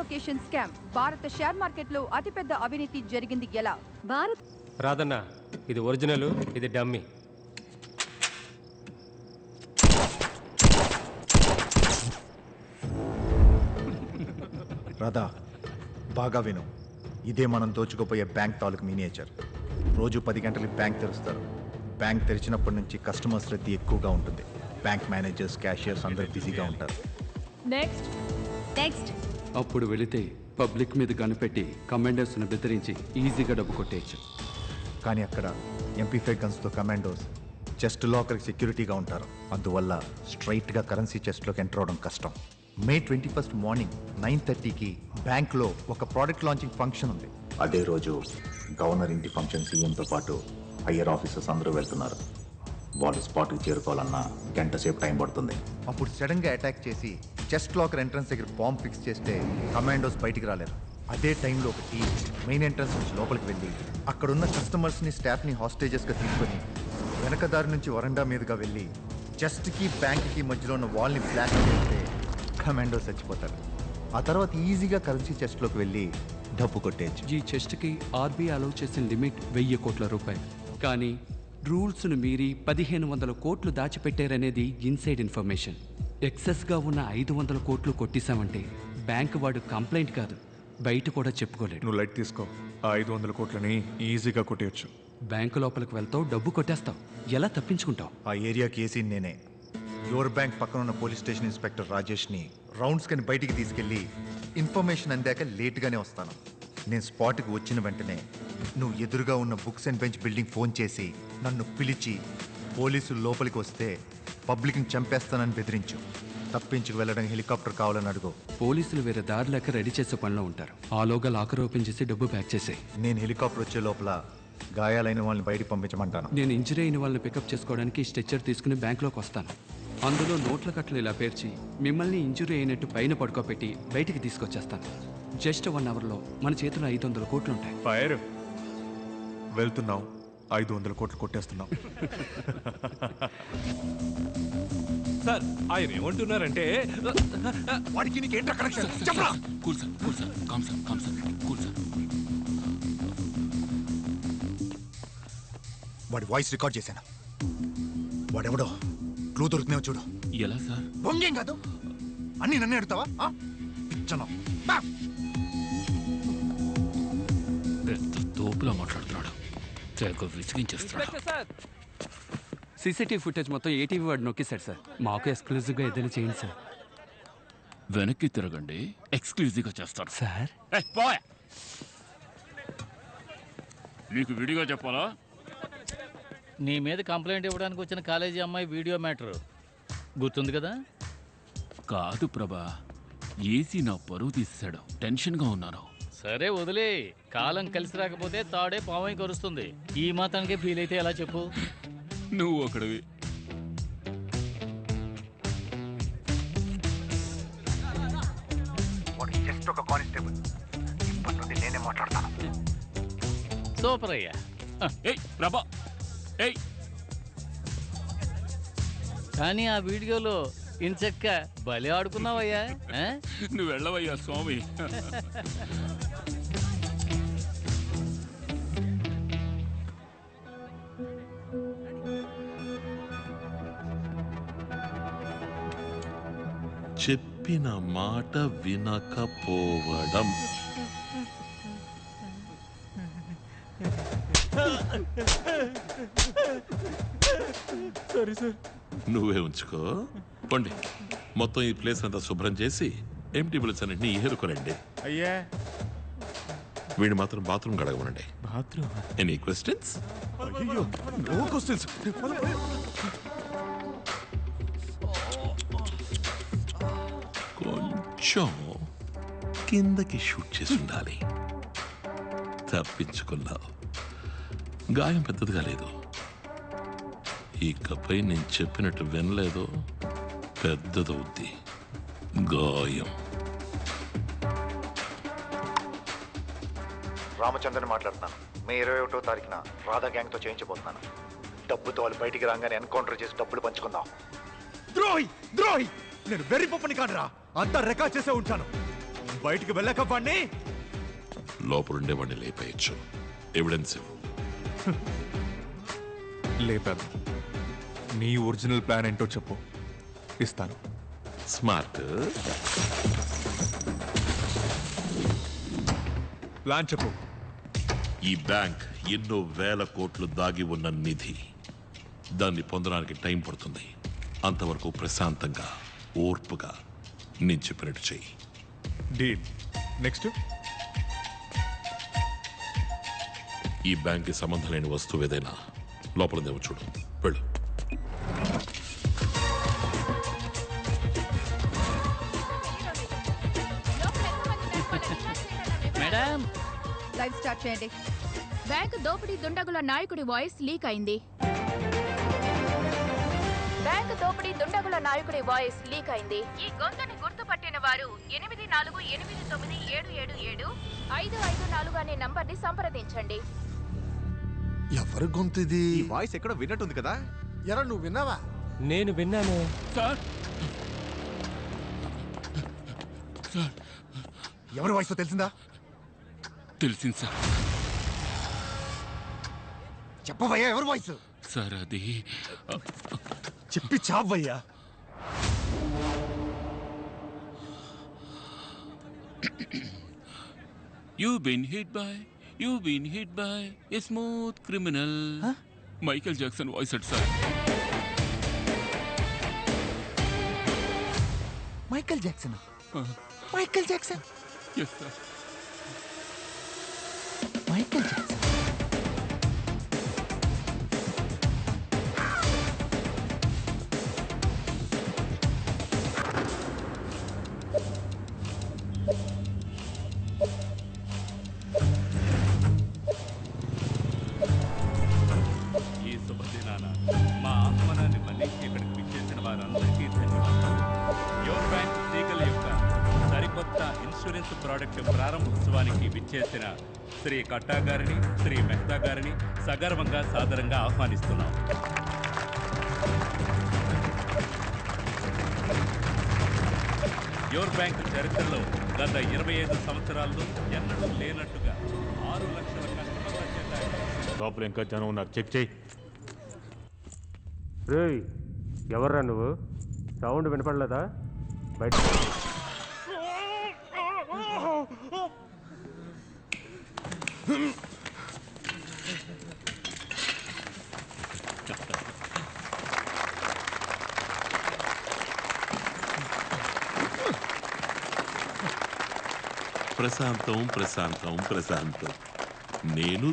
Relocation scam. భారత share మార్కెట్లో అతిపెద్ద అవినీతి జరిగింది ఎలా? రాదన్న, ఇది ఒరిజినల్, ఇది డమ్మీ. రాధా, బాగా విను. ఇదే మనం దోచుకుపోయే బ్యాంక్ తాలూకు మినియేచర్. రోజు 10 గంటలకి బ్యాంక్ తెరుస్తారు. బ్యాంక్ తెరిచినప్పటి నుంచి కస్టమర్స్ రద్దీ ఎక్కువగా ఉంటుంది. బ్యాంక్ మేనేజర్స్, క్యాషియర్స్ అందరూ బిజీగా ఉంటారు. నెక్స్ట్ అప్పుడు వెళితే పబ్లిక్ మీద కనిపెట్టి కమాండర్స్ను బెదిరించి ఈజీగా డబ్బు కొట్టేయచ్చు. కానీ అక్కడ MP5 గన్స్తో కమాండోస్ చెస్ట్ లాకర్కి సెక్యూరిటీగా ఉంటారు. అందువల్ల స్ట్రైట్గా కరెన్సీ చెస్ట్లోకి ఎంటర్ అవడం కష్టం. May 21 మార్నింగ్ 9:30కి బ్యాంక్లో ఒక ప్రోడక్ట్ లాంచింగ్ ఫంక్షన్ ఉంది. అదే రోజు గవర్నర్ ఇంటి ఫంక్షన్ సీఎంతో పాటు హయ్యర్ ఆఫీసర్స్ అందరూ వెళ్తున్నారు. వాళ్ళు స్పాట్కి చేరుకోవాలన్నా గంట సేపు టైం పడుతుంది. అప్పుడు సడన్గా అటాక్ చేసి చెస్ట్ లాకర్ ఎంట్రన్స్ దగ్గర బాంబ్ ఫిక్స్ చేస్తే కమాండోస్ బయటికి రాలేరు. అదే టైంలో ఒక టీం మెయిన్ ఎంట్రన్స్ నుంచి లోపలికి వెళ్ళి అక్కడున్న కస్టమర్స్ని, స్టాఫ్ని హాస్టేజెస్గా తీసుకొని వెనక దారి నుంచి వరండా మీదుగా వెళ్ళి చెస్ట్కి బ్యాంక్కి మధ్యలో ఉన్న వాల్ని బ్లాక్ చేస్తే కమాండోస్ చచ్చిపోతారు. ఆ తర్వాత ఈజీగా కరెన్సీ చెస్ట్లోకి వెళ్ళి డబ్బు కొట్టేయచ్చు. ఈ చెస్ట్కి RBI అలౌ చేసిన లిమిట్ 1000 కోట్ల రూపాయలు. కానీ రూల్స్ను మీరి 1500 కోట్లు దాచిపెట్టారనేది ఇన్సైడ్ ఇన్ఫర్మేషన్. ఎక్సెస్గా ఉన్న 500 కోట్లు కొట్టేశామంటే బ్యాంక్ వాడు కంప్లైంట్ కాదు, బయట కూడా చెప్పుకోలేడు. నువ్వు లైట్ తీసుకో. ఆ 500 కోట్లని ఈజీగా కొట్టేయచ్చు. బ్యాంకు లోపలికి వెళ్తావు, డబ్బు కొట్టేస్తావు. ఎలా తప్పించుకుంటావు? ఆ ఏరియాకి ఏసీ నేనే. యువర్ బ్యాంక్ పక్కన ఉన్న పోలీస్ స్టేషన్ ఇన్స్పెక్టర్ రాజేష్ని రౌండ్స్కని బయటికి తీసుకెళ్ళి ఇన్ఫర్మేషన్ అందాక లేట్గానే వస్తాను. నేను స్పాట్కి వచ్చిన వెంటనే నువ్వు ఎదురుగా ఉన్న books and bench building phone చేసి నన్ను పిలిచి పోలీసులు లోపలికి వస్తే పబ్లిక్ని చంపేస్తానని బెదిరించు. తప్పించుకు వెళ్ళడం హెలికాప్టర్ కావాలని అడుగు. పోలీసులు వేరే దారి లేక రెడీ చేసే పనిలో ఉంటారు. ఆలోగా లాకర్ ఓపెన్ చేసి డబ్బు ప్యాక్ చేసే. నేను హెలికాప్టర్ వచ్చే లోపల గాయాలైన వాళ్ళని బయటికి పంపించమంటాను. నేను ఇంజరీ అయిన వాళ్ళని పికప్ చేసుకోవడానికి స్ట్రెచ్చర్ తీసుకుని బ్యాంక్లోకి వస్తాను. అందులో నోట్ల కట్టలు ఇలా పేర్చి మిమ్మల్ని ఇంజురీ అయినట్టు పైన పడుకోబెట్టి బయటికి తీసుకొచ్చేస్తాను. జస్ట్ 1 అవర్లో మన చేతిలో 500 కోట్లు ఉంటాయి. ఫైర్ వెళ్తున్నావు, 500 కోట్లు కొట్టేస్తున్నావు. సార్, ఆయన ఏమంటున్నారంటే వాడికి నీకేంట్రా కనెక్షన్ చెప్పరా? Cool sir, calm sir, cool sir. వాడి వాయిస్ రికార్డ్ చేశాను. వాడెవడో క్లూ దొరుకుతున్నావు చూడు. ఎలా సార్? బొంగేం కాదు, అన్ని నన్నే అడుగుతావా? పిచ్చను పెద్ద తోపులా మాట్లాడుతున్నాడు, తెగ విసిగించేస్తున్నాడు. CCTV ఫుటేజ్ మొత్తం ATV వాడు నొక్కేశాడు సార్. మాకు ఎక్స్క్లూజివ్గా ఏదైనా చేయండి సార్. వెనక్కి తిరగండి, ఎక్స్క్లూజివ్గా చేస్తాడు సార్. నీకు విడిగా చెప్పాలా? నీ మీద కంప్లైంట్ ఇవ్వడానికి వచ్చిన కాలేజీ అమ్మాయి వీడియో మ్యాటర్ గుర్తుంది కదా? కాదు ప్రభా, ఏసీ నా పరువు తీసాడు, టెన్షన్గా ఉన్నాను. సరే వదిలే, కాలం కలిసి రాకపోతే తాడే పావై కరుస్తుంది. ఈ మాత్రానికి ఫీల్ అయితే ఎలా చెప్పు? నువ్వు ఒకడివి. జస్ట్ ఒక కానిస్టేబుల్. ఇప్పటి నుండి నేనే మాట్లాడతాను. సూపర్ అయ్యా. ప్రభా, కానీ ఆ వీడియోలో ఇంచక్క బలి ఆడుకున్నావయ్యా. నువ్వు వెళ్ళవయ్యా స్వామి. చెప్పిన మాట వినకపోవడం. నువ్వే ఉంచుకో. పండి, మొత్తం ఈ ప్లేస్ అంతా శుభ్రం చేసి ఎంటీ బిల్స్ అన్నింటినీ ఏరుకోరండి. అయ్యా, వీడు మాత్రం బాత్రూమ్ గడగమనండి. Bathroom? Any questions? No questions. కొంచెం కిందకి షూట్ చేసి ఉండాలి. తప్పించుకున్నావు. గాయం పెద్దదిగా లేదు. ఇకపై నేను చెప్పినట్టు వినలేదు, పెద్దదవుద్ది గాయం. రామచంద్రని మాట్లాడుతున్నాను. మే 21వ తారీఖున రాధా గ్యాంగ్తో చేయించబోతున్నాను. డబ్బుతో వాళ్ళు బయటికి రాగానే ఎన్కౌంటర్ చేసి డబ్బులు పంచుకుందాం. ద్రోహి, నేను వెర్రి పప్పని కాదురా, అంతా రికార్డ్ చేసే ఉంటాను. బయటికి వెళ్ళక వాడిని లోపలుండే వాడిని లేపేయచ్చు. ఎవిడెన్స్ ఇవ్వు. లేపాను. నీ ఒరిజినల్ ప్లాన్ ఏంటో చెప్పు, ఇస్తాను. స్మార్ట్. ప్లాన్ చెప్పు. ఈ బ్యాంక్ ఎన్నో వేల కోట్లు దాగి ఉన్న నిధి. దాన్ని పొందడానికి టైం పడుతుంది. అంతవరకు ప్రశాంతంగా ఓర్పుగా నేను చెప్పినట్టు చెయ్యి. డీల్. నెక్స్ట్ ఈ బ్యాంక్కి సంబంధం లేని వస్తువు ఏదైనా లోపలదేమో చూడు. వెళ్ళు. మేడం లైవ్ స్టార్ట్ చేయండి. బ్యాంకు దోపిడీ దుండగుల నాయకుడి వాయిస్ లీక్ అయింది. బ్యాంకు దోపిడీ దుండగుల నాయకుడి వాయిస్ లీక్ అయింది. ఈ గొంతుని గుర్తుపట్టిన వారు 8489777554 అనే నంబర్ని సంప్రదించండి. ఎవరి గొంతు ఇది? ఈ వాయిస్ ఎక్కడో విన్నట్టుంది కదా. ఎరా నువ్వు విన్నావా? నేను విన్నాను సార్. ఎవరి వాయిస్ తెలిసిందా? తెలిసింది సార్. చెప్పవయ్యా ఎవరి వాయిస్? సార్ అది చెప్పి చావయ్యా. You've been hit by a smooth criminal. Michael Jackson voice at sir. Michael Jackson. Michael Jackson. Yes sir. Michael Jackson. ఈ శుభదినాన మా ఆహ్వానాన్ని మన్నించి ఇక్కడికి విచ్చేసిన వారందరికీ ధన్యవాదాలు. యోర్ బ్యాంక్ లీగల్ యొక్క సరికొత్త ఇన్సూరెన్స్ ప్రోడక్ట్ ప్రారంభోత్సవానికి విచ్చేసిన శ్రీ కట్టా గారిని, శ్రీ మెహతా గారిని సగర్వంగా సాదరంగా ఆహ్వానిస్తున్నాం. యోర్ బ్యాంక్ చరిత్రలో గత 25 సంవత్సరాల్లో ఎన్నడూ లేనట్టుగా 6 లక్షల కస్టమర్ల చేత లోపల ఇంకా జనం ఉన్నారు. చెక్ చేయి. రేయ్ ఎవర్రా నువ్వు? సౌండ్ వినపడలేదా? బయట ప్రశాంతం ప్రశాంతం ప్రశాంతం. నేను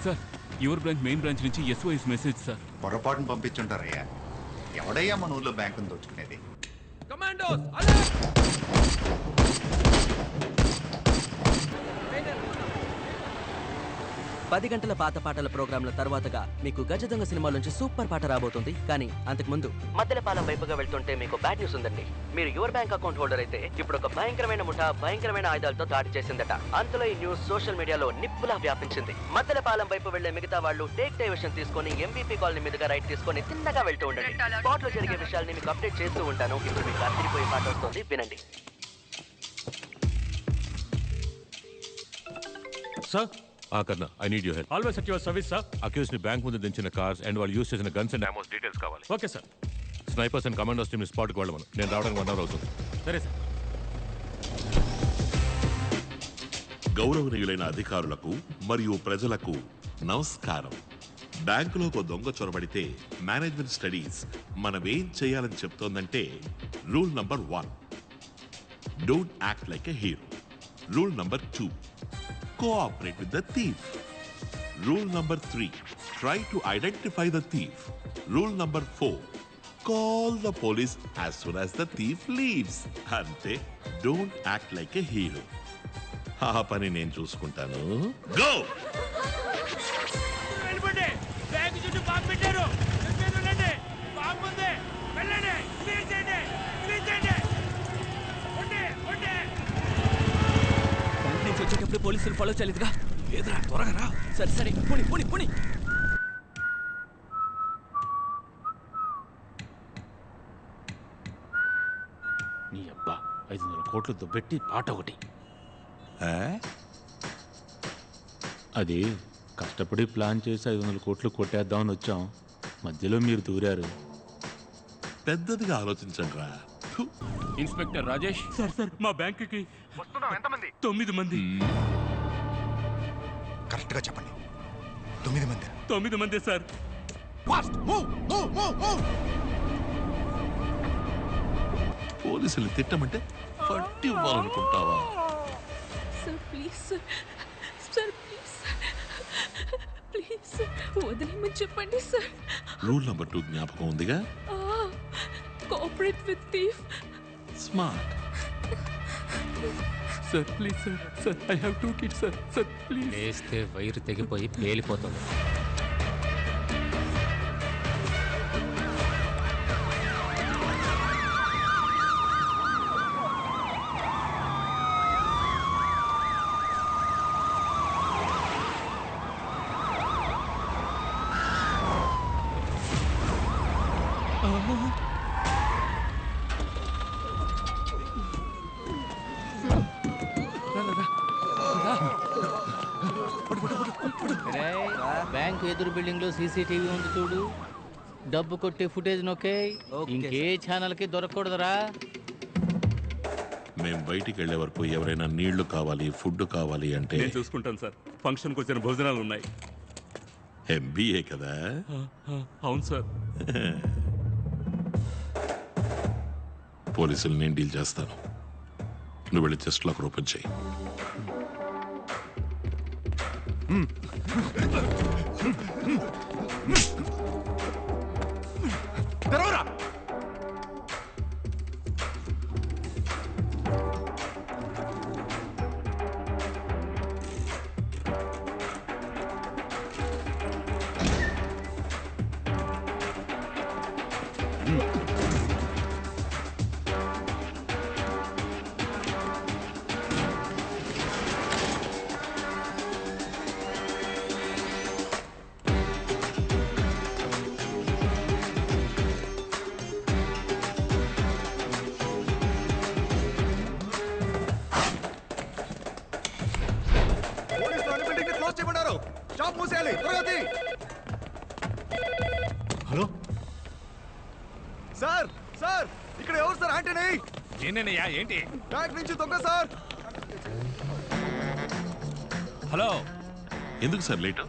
sir, your bank main branch నుంచి SOS మెసేజ్ సార్. పొరపాటును పంపించుంటారయ్యా. ఎవడయ్యా మన ఊళ్ళో బ్యాంకును దోచుకునేది? కమాండోస్ 10 గంటల పాత పాటల ప్రోగ్రాంల తర్వాతగా మీకు గజ దొంగ సినిమాల నుంచి సూపర్ పాట రాబోతుంది. కానీ అంతకుముందు మద్దెలపాలెం వైపుగా వెళ్తుంటే మీకు బ్యాడ్ న్యూస్ ఉందండి. మీరు యువర్ బ్యాంక్ అకౌంట్ హోల్డర్ అయితే ఇప్పుడు ఒక భయంకరమైన ముఠా భయంకరమైన ఆయుధాలతో దాడి చేసిందట. అంతలో ఈ న్యూస్ సోషల్ మీడియాలో నిప్పులా వ్యాపించింది. మద్దెలపాలెం వైపు వెళ్లే మిగతా వాళ్ళు టేక్ డైవర్షన్ తీసుకొని MVP కాలనీ మీదుగా రైట్ తీసుకొని తిన్నగా వెళ్తూ ఉండండి. స్పాట్ లో జరిగే విషయాల్ని మీకు అప్డేట్ చేస్తూ ఉంటాను. ఇప్పుడు మీకు అదిరిపోయే పాట వస్తుంది, వినండి. సార్ కన్నా, I need your help. Always at your service sir. Accused ని బ్యాంక్ ముందు దించిన కార్స్ అండ్ వాళ్ళు యూస్ చేసిన గన్స్ అండ్ అమోస్ డీటెయిల్స్ కావాలి. Okay sir. Snipers and commandos team స్పాట్కి వెళ్ళమను. నేను రావడానికి 1 అవర్ అవుతుంది. సరే సార్. గౌరవనీయులైన అధికారులకు మరియు ప్రజలకు నమస్కారం. బ్యాంకులోకి ఓ దొంగ చొరబడితే మేనేజ్మెంట్ స్టడీస్ మనమేం చేయాలని చెప్తోందంటే rule number 1, don't act like a hero. Rule number 2, cooperate with the thief. Rule number 3, try to identify the thief. Rule number 4, call the police as soon as the thief leaves. Ante, don't act like a hero. ఆ పని నేను చూసుకుంటాను. Go! వెళ్ళిపోండి. Bag చుట్టూ bomb పెట్టారు. వెళ్ళండి. Bomb ఉంది. వెళ్ళండి. క్లియర్ చేయండి. క్లియర్ చేయండి. ఉండి. బ్యాంక్ నుంచి వచ్చేటప్పుడు పోలీసులు ఫాలో చేయలేదుగా? లేదురా, త్వరగా రా. సరే పోనీ. నీ అబ్బా 500 కోట్లు దుబ్బెట్టి పాట ఒకటి. అది కష్టపడి ప్లాన్ చేసి 500 కోట్లు కొట్టేద్దామని వచ్చాం. మధ్యలో మీరు దూరారు. పెద్దదిగా ఆలోచించండి రా. ఇన్స్పెక్టర్ రాజేష్. సార్ మా బ్యాంకుకి ఎంతమంది? 9 మంది. కరెక్ట్ గా చెప్పండి. 9 మంది. 9 మంది సార్. పోలీసులు తిట్టమంటే పట్టి ఇవ్వాలనుకుంటావా? సార్ ప్లీజ్ సార్ ప్లీజ్ వదిలేమని చెప్పండి సార్. రూల్ నంబర్ 2 జ్ఞాపకం ఉందిగా? Cooperate with thief. Smart. Sir please sir I have 2 kids sir please. వేస్తే వైరు తెగిపోయి పేలిపోతుంది. బ్యాంక్ ఎదురు బిల్డింగ్ లో సీసీటీవీ ఉంది చూడు. డబ్బు కొట్టే ఫుటేజ్ నొక్కే. ఇంకే ఛానల్ కి దొరకకూడదురా. మేం బయటికి వెళ్లే వరకు ఎవరైనా నీళ్లు కావాలి, ఫుడ్ కావాలి అంటే నేను చూసుకుంటాను సార్. ఫంక్షన్కి వచ్చిన భోజనాలు ఉన్నాయి. ఎంబీఏ కదా? అవును సార్. పోలీసులు నేను డీల్ చేస్తాను. నువ్వు వెళ్ళి చెస్ట్ లాక్ ఓపెన్ చేయి. తెరవరా. హలో సార్, ఇక్కడ ఎవరు సార్? ఆంటనీ. నేనేనయ్యా. ఏంటి? బ్యాంక్ నుంచి దొంగ సార్. హలో. ఎందుకు సార్ లేటు?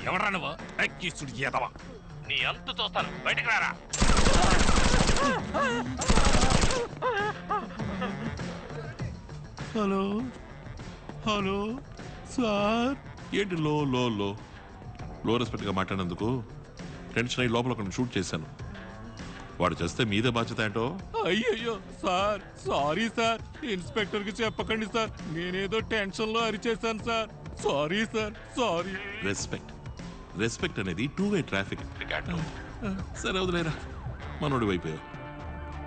ఎవరా నువ్వు? ఎక్కిస్తుడు ఎదవా. నీ అంత చూస్తాను. బయటకు రారా. Hello sir. ఏంటి లో రెస్పెక్ట్గా మాట్లాడినందుకు టెన్షన్ అయ్యి లోపల ఒకరిని షూట్ చేశాను. వాడు చేస్తే మీదే బాధ్యత ఏంటో. అయ్యయ్యో సార్, సారీ సార్. ఇన్స్పెక్టర్ కి చెప్పకండి సార్. నేనేదో టెన్షన్ లో అరిచేశాను sir. Sorry sir, sorry. Respect అనేది 2-way ట్రాఫిక్. సరే వదిలేరా, మనోడి వైపోయావు.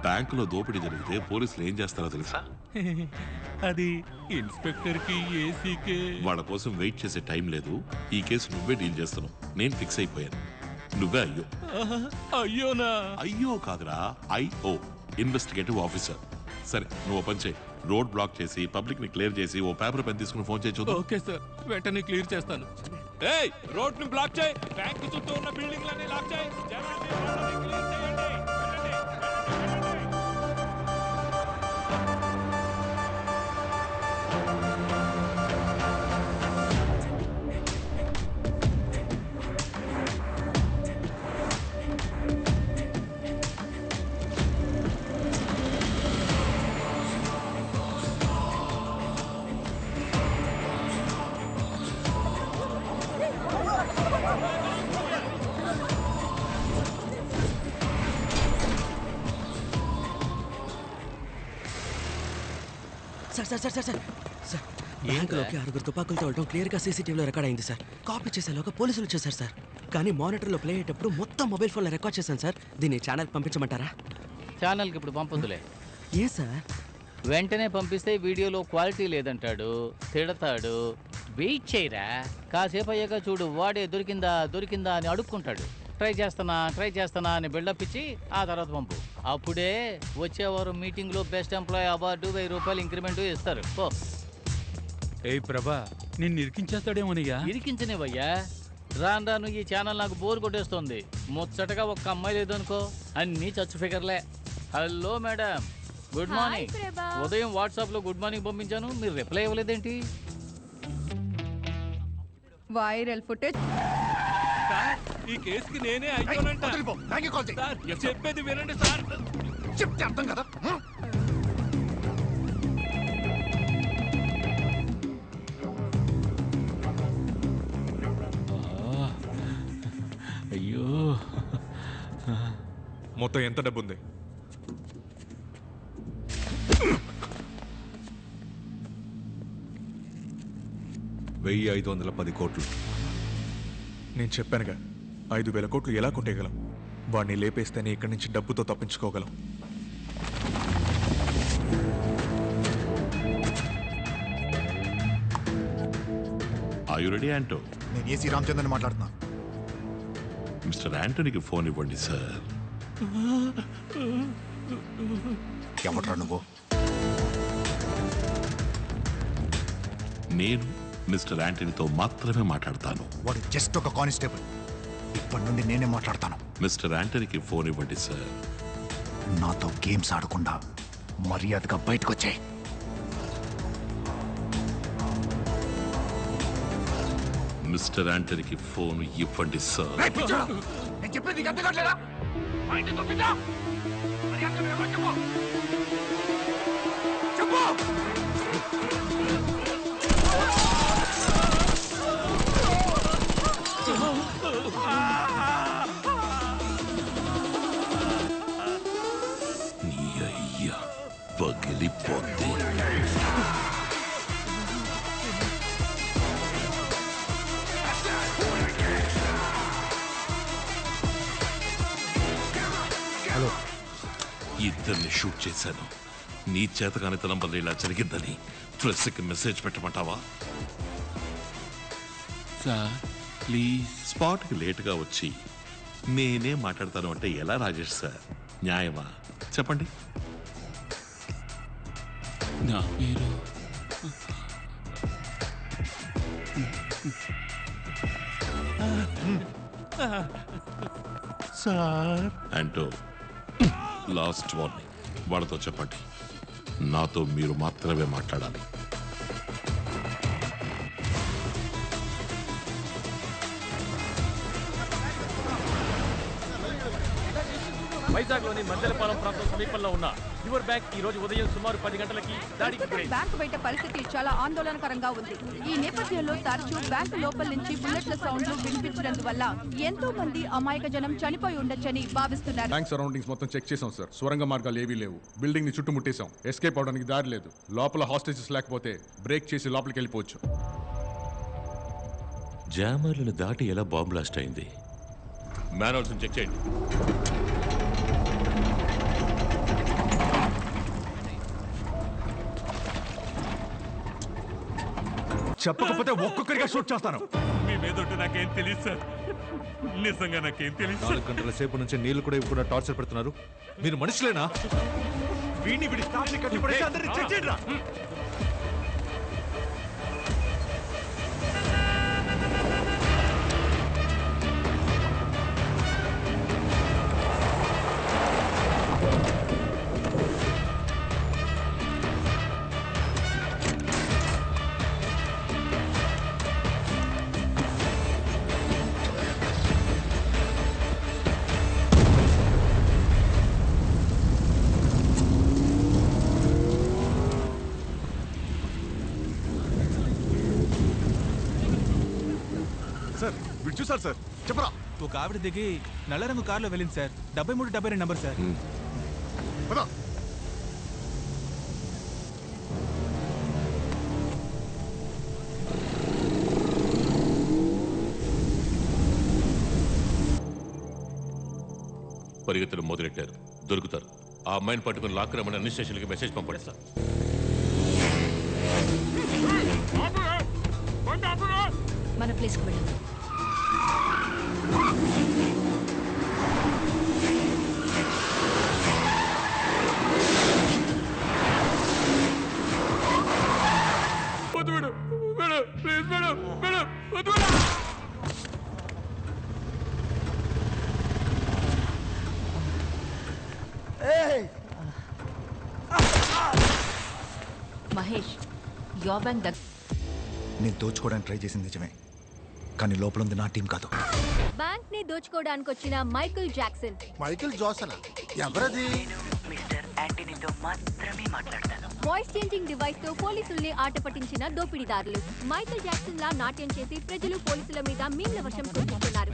బ్యాంకులో దోపిడీ జరిగితే పోలీసులు ఏం చేస్తారో తెలుసా? అది ఇన్స్పెక్టర్ కి ఏసీకే. వాళ్ళ కోసం వెయిట్ చేసే టైం లేదు. ఈ కేసు నువ్వే డీల్ చేస్తున్నావు. నేను ఫిక్స్ అయిపోయాను. నువ్వే అయ్యో. అయ్యోనా? అయ్యో కాదురా, ఐఓ, ఇన్వెస్టిగేటివ్ ఆఫీసర్. సరే నువ్వు ఓపెన్ చేయి. రోడ్ బ్లాక్ చేసి పబ్లిక్ ని క్లియర్ చేసి ఓ పేపర్ పెన్ తీసుకుని ఫోన్ చేయి చూద్దాం. ఓకే సార్, వెంటనే క్లియర్ చేస్తాను. ఏయ్, రోడ్ ని బ్లాక్ చేయి. బ్యాంక్ చుట్టూ ఉన్న బిల్డింగ్లన్నీ లాక్ చేయి. జనాన్ని క్లియర్ చేయండి. Sir sir sir sir sir sir బ్యాంకులోకి 6 తుపాకులతో వెళ్ళడం క్లియర్గా సీసీటీవీలో రికార్డ్ అయింది సార్. కాపీ చేసేలోగా పోలీసులు వచ్చేసారు సార్. కానీ మానిటర్లో ప్లే అయ్యేటప్పుడు మొత్తం మొబైల్ ఫోన్లో రికార్డ్ చేశాను సార్. దీన్ని ఛానల్ పంపించమంటారా? ఛానల్కి ఇప్పుడు పంపొద్దులే. ఏ సార్? వెంటనే పంపిస్తే వీడియోలో క్వాలిటీ లేదంటాడు, తిడతాడు. వెయిట్ చేయరా, కాసేపు అయ్యాక చూడు వాడే దొరికిందా దొరికిందా అని అడుక్కుంటాడు. ట్రై చేస్తానా అని బిల్డప్ ఇచ్చి ఆ తర్వాత పంపు. అప్పుడే వచ్చేవారు మీటింగ్లో బెస్ట్ ఎంప్లాయీ అవార్డు 1000 రూపాయలు ఇంక్రిమెంట్ ఇస్తారు. పో. ఏ ప్రభా, నిన్ను ఇరికించేస్తాడేమోనయ్యా. ఇరికించనివయ్యా. రాను ఈ ఛానల్ నాకు బోర్ కొట్టేస్తుంది. ముచ్చటగా ఒక్క అమ్మాయి లేదు అనుకో, అన్నీ చచ్చు ఫిగర్లే. Hello madam, good morning. ఉదయం వాట్సాప్లో గుడ్ మార్నింగ్ పంపించాను, మీరు రిప్లై ఇవ్వలేదేంటి? Viral footage. ఈ కేసుకి నేనే అయిపోనంట. చెప్పేది వినండి సార్. చెప్తే అర్థం కదా. అయ్యో, మొత్తం ఎంత డబ్బు ఉంది? 1510 కోట్లు. నేను చెప్పానుగా 5000 కోట్లు ఎలా కొట్టేయగలం? వాడిని లేపేస్తేనే ఇక్కడి నుంచి డబ్బుతో తప్పించుకోగలం. Are you ready Anto? నేను ఏసీ రామచంద్రని మాట్లాడుతున్నా. మిస్టర్ యాంటోనీకి ఫోన్ ఇవ్వండి సార్. ఎవడ్రా నువ్వు? నేను మిస్టర్ యాంటనీతో మాత్రమే మాట్లాడతాను. వాడు జస్ట్ ఒక కానిస్టేబుల్. ఇప్పటి నుండి నేనే మాట్లాడతాను. మిస్టర్ యాంటనీకి ఫోన్ ఇవ్వండి సార్. నాతో గేమ్స్ ఆడకుండా మర్యాదగా బయటకు వచ్చాయి. మిస్టర్ యాంటనీకి ఫోన్ ఇవ్వండి సార్. నేను చెప్పేది నీకు అర్థం కావట్లేదా? చెప్పు. నీ అయ్యా పగిలిపోతే హలో, ఇద్దరిని షూట్ చేశాను. నీ చేతకానితనం వల్ల ఇలా జరిగిందని ప్రెస్కి మెసేజ్ పెట్టమంటావా? Sir please. స్పాట్కి లేటుగా వచ్చి నేనే మాట్లాడతాను అంటే ఎలా రాజేష్ సార్? న్యాయమా చెప్పండి? నా పేరు సార్. అంటూ లాస్ట్ వార్నింగ్, వాళ్ళతో చెప్పండి నాతో మీరు మాత్రమే మాట్లాడాలి. వైజాగ్లోని మందలపాలెం ప్రాంతం సమీపంలో ఉన్న యువర్ బ్యాంక్ ఈ రోజు ఉదయం సుమారు 10 గంటలకి దాడికి గురైంది. బ్యాంకు బయట పరిస్థితి చాలా ఆందోళనకరంగా ఉంది. ఈ నేపథ్యంలో తరచూ బ్యాంకు లోపల నుంచి బుల్లెట్ల సౌండ్లు వినిపించడందువల్ల ఎంతో మంది అమాయక జనం చనిపోయి ఉండొచ్చని భావిస్తున్నారు. బ్యాంక్ సరౌండింగ్స్ మొత్తం చెక్ చేసాం సార్. సొరంగ మార్గాలు ఏవీ లేవు. బిల్డింగ్ ని చుట్టుముట్టేశాం. ఎస్కేప్ అవడానికి దారి లేదు. లోపల హాస్టేజెస్ లేకపోతే బ్రేక్ చేసి లోపలికి వెళ్ళిపోవచ్చు. జామర్లను దాటి ఎలా బాంబ్ బ్లాస్ట్ అయింది? మ్యాన్హోల్స్ చెక్ చేయండి. చెప్పకపోతే ఒక్కొక్కరిగా షూట్ చేస్తాను. మీ మీదొట్టు నాకేం తెలియదు సార్. నిజంగా నాకేం తెలియదు. 4 గంటల సేపు నుంచి నీళ్లు కూడా ఇవ్వకుండా టార్చర్ పెడుతున్నారు. మీరు మనుషులేనా? వీడిని విడి స్టాఫ్ని కట్టిపడేసి అందరినీ చెక్ చేయండిరా. సార్ వీడు చూసారు సార్. చెప్పరా. ఒక ఆవిడ దిగి నల్ల రంగు కారులో వెళ్ళింది సార్. 7372 number sir. పరిగెత్తడం మొదలెట్టారు. దొరుకుతారు. ఆ అమ్మాయిని పట్టుకుని లాక్కురమని అన్ని స్టేషన్లకి మెసేజ్ పంపండి. మన ప్లేస్కి వెళ్దాం. మహేష్, యువర్ బ్యాంక్ నేను దోచుకోవడానికి ట్రై చేసింది నిజమే, కానీ లోపల ఉంది నా టీం కాదు. బ్యాంక్ ని దోచుకోవడానికి వచ్చిన మైకేల్ జాక్సన్. మైకేల్ జాక్సన్ ఎవరది? మిస్టర్ యాంటనీతో మాత్రమే మాట్లాడతాను. వాయిస్ చేంజింగ్ డివైస్ తో పోలీసుల్ని ఆట పట్టించిన దోపిడీదారులు. మైకేల్ జాక్సన్ లా నాట్యం చేసి ప్రజలు పోలీసుల మీద మీమ్ల వర్షం కురిపిస్తున్నారు.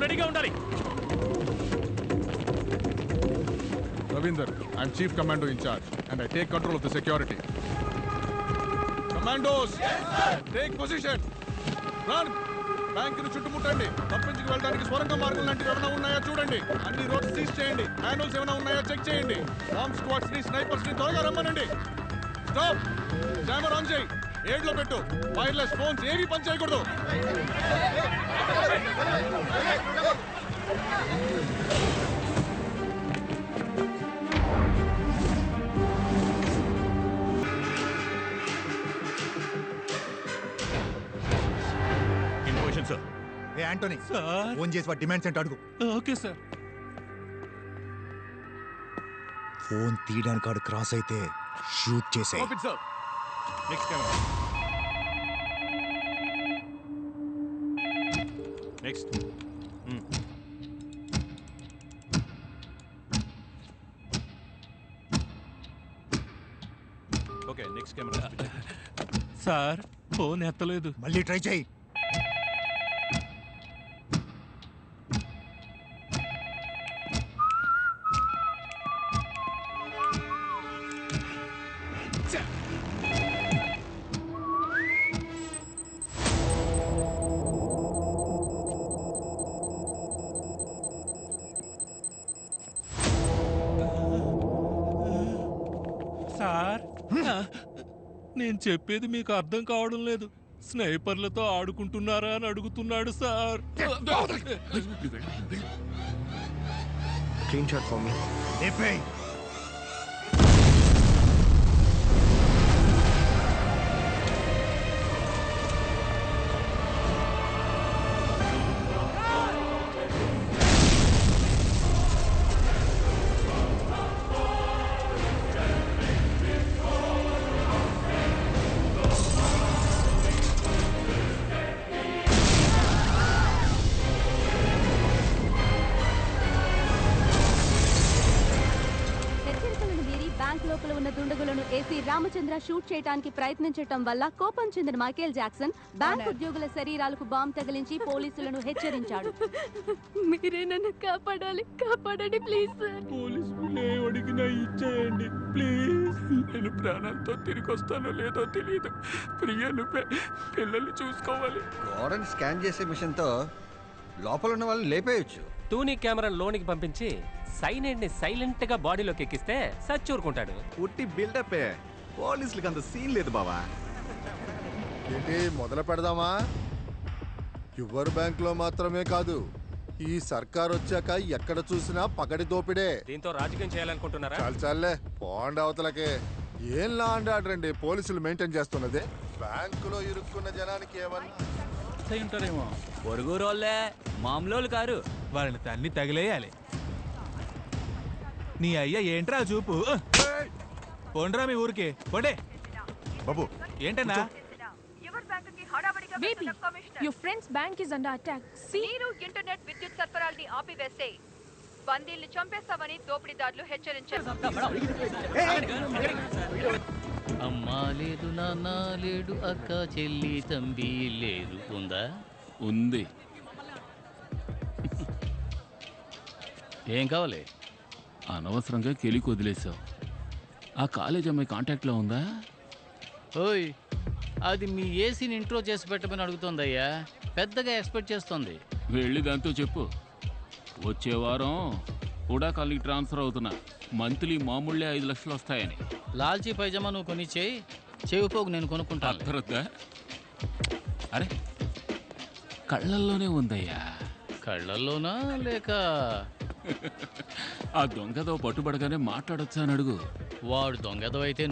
రెడీగా ఉండాలి. Ravinder, I'm Chief Commando in charge and I take control of the security. Commandos, take position. Run. బ్యాంకును చుట్టుముట్టండి. తప్పించుకు వెళ్ళడానికి స్వరంగ మార్గం లాంటివి ఏమైనా ఉన్నాయో చూడండి. అన్ని రోడ్స్ సీజ్ చేయండి. మాన్యువల్స్ ఏమైనా ఉన్నాయో చెక్ చేయండి. బాంబ్ స్క్వాడ్స్ ని, స్నైపర్స్ ని త్వరగా రమ్మనండి. స్టాప్. జామర్ ఆన్ చేయి. ఏడ్లో పెట్టు. వైర్లెస్ ఫోన్స్ ఏవి పని చేయకూడదు. సార్. ఏ యాంటోనీ, ఫోన్ చేసి వాడి డిమాండ్స్ ఏంటో అడుగు. Okay sir. ఫోన్ తీయడానికి ఆడు క్రాస్ అయితే షూట్ చేసే. Next camera. Next. Okay, next camera. Sir, phone ఎత్తలేదు. మళ్ళీ ట్రై చేయి. సార్, నేను చెప్పేది మీకు అర్థం కావడం లేదు. స్నైపర్లతో ఆడుకుంటున్నారా అని అడుగుతున్నాడు sir. Clean shot for me. లోపల ఉన్న దుండగులను ఏసీ రామచంద్ర షూట్ చేయడానికి ప్రయత్నించడం వల్ల కోపం చెందిన మైకేల్ జాక్సన్ బ్యాంక్ ఉద్యోగుల శరీరాలకు బాంబు తగిలించి పోలీసులను హెచ్చరించాడు. మీరే నన్ను కాపాడాలి, కాపాడండి ప్లీజ్ సార్. పోలీసులు అడిగినా ఇచ్చేయండి ప్లీజ్. నేను ప్రాణాలతో తిరిగి వస్తానో లేదో తెలియదు. ప్రియను పిల్లల్ని చూసుకోవాలి. గోడని స్కాన్ చేసే మిషన్తో లోపల ఉన్న వాళ్ళు లేపేయచ్చు. టూనీ కెమెరాను లోనికి పంపించి సైనైడ్ ని సైలెంట్ గా బాడీలోకి ఎక్కిస్తే సచ్చూరుకుంటాడు. ఉట్టి బిల్డప్. పోలీసులకు అంత సీన్ లేదు బావా. ఏంటి మొదలు పెడదామా? యువర్ బ్యాంక్ లో మాత్రమే కాదు, ఈ సర్కార్ వచ్చాక ఎక్కడ చూసినా పగడి దోపిడే. దీంతో రాజకీయం చేయాలనుకుంటున్నారా? చాలే పోండి అవతలకే. ఏం లా అండ్ ఆర్డర్ అండి పోలీసులు మెయింటైన్ చేస్తున్నది? బ్యాంకులో ఇరుక్కున్న జనానికి ఏమన్నా ఉంటారేమో. పొరుగు రోళ్ళే, మామూలు కారు. వాళ్ళని తన్ని తగిలేయాలి. నీ అయ్యా ఏంట్రా చూపు? పోండ్రా మీ ఊరికి పోండే. బాబు ఏంటన్నా? Baby, your friend's bank is under attack. మీరు ఇంటర్నెట్ విద్యుత్ సరఫరాల్ని ఆపివేస్తే బందీల్ని చంపేస్తామని దోపిడీదారులు హెచ్చరించారు. అమ్మా లేదు, నాన్న లేడు, అక్క చెల్లి తంబి లేదు. ఉందా? ఉంది. ఏం కావాలి? అనవసరంగా కెలికి వదిలేసావు. ఆ కాలేజ్ అమ్మాయి కాంటాక్ట్లో ఉందా? ఓయ్, అది మీ ఏసీని ఇంట్రో చేసి పెట్టమని అడుగుతుందయ్యా. పెద్దగా ఎక్స్పెక్ట్ చేస్తుంది. వెళ్ళి దాంతో చెప్పు, వచ్చే వారం కూడా కాలికి ట్రాన్స్ఫర్ అవుతున్నా, మంత్లీ మామూళ్ళే 5 లక్షలు వస్తాయని. లాల్చీ పైజమా నువ్వు కొని చేయి, చెవిపోగు నేను కొనుక్కుంటాను. అర్థరద్దా? అరే కళ్ళల్లోనే ఉందయ్యా. కళ్ళల్లోనా లేక ఆ దొంగదో పట్టుబడగానే మాట్లాడొచ్చా అని అడుగు. వాడు దొంగదో అయితే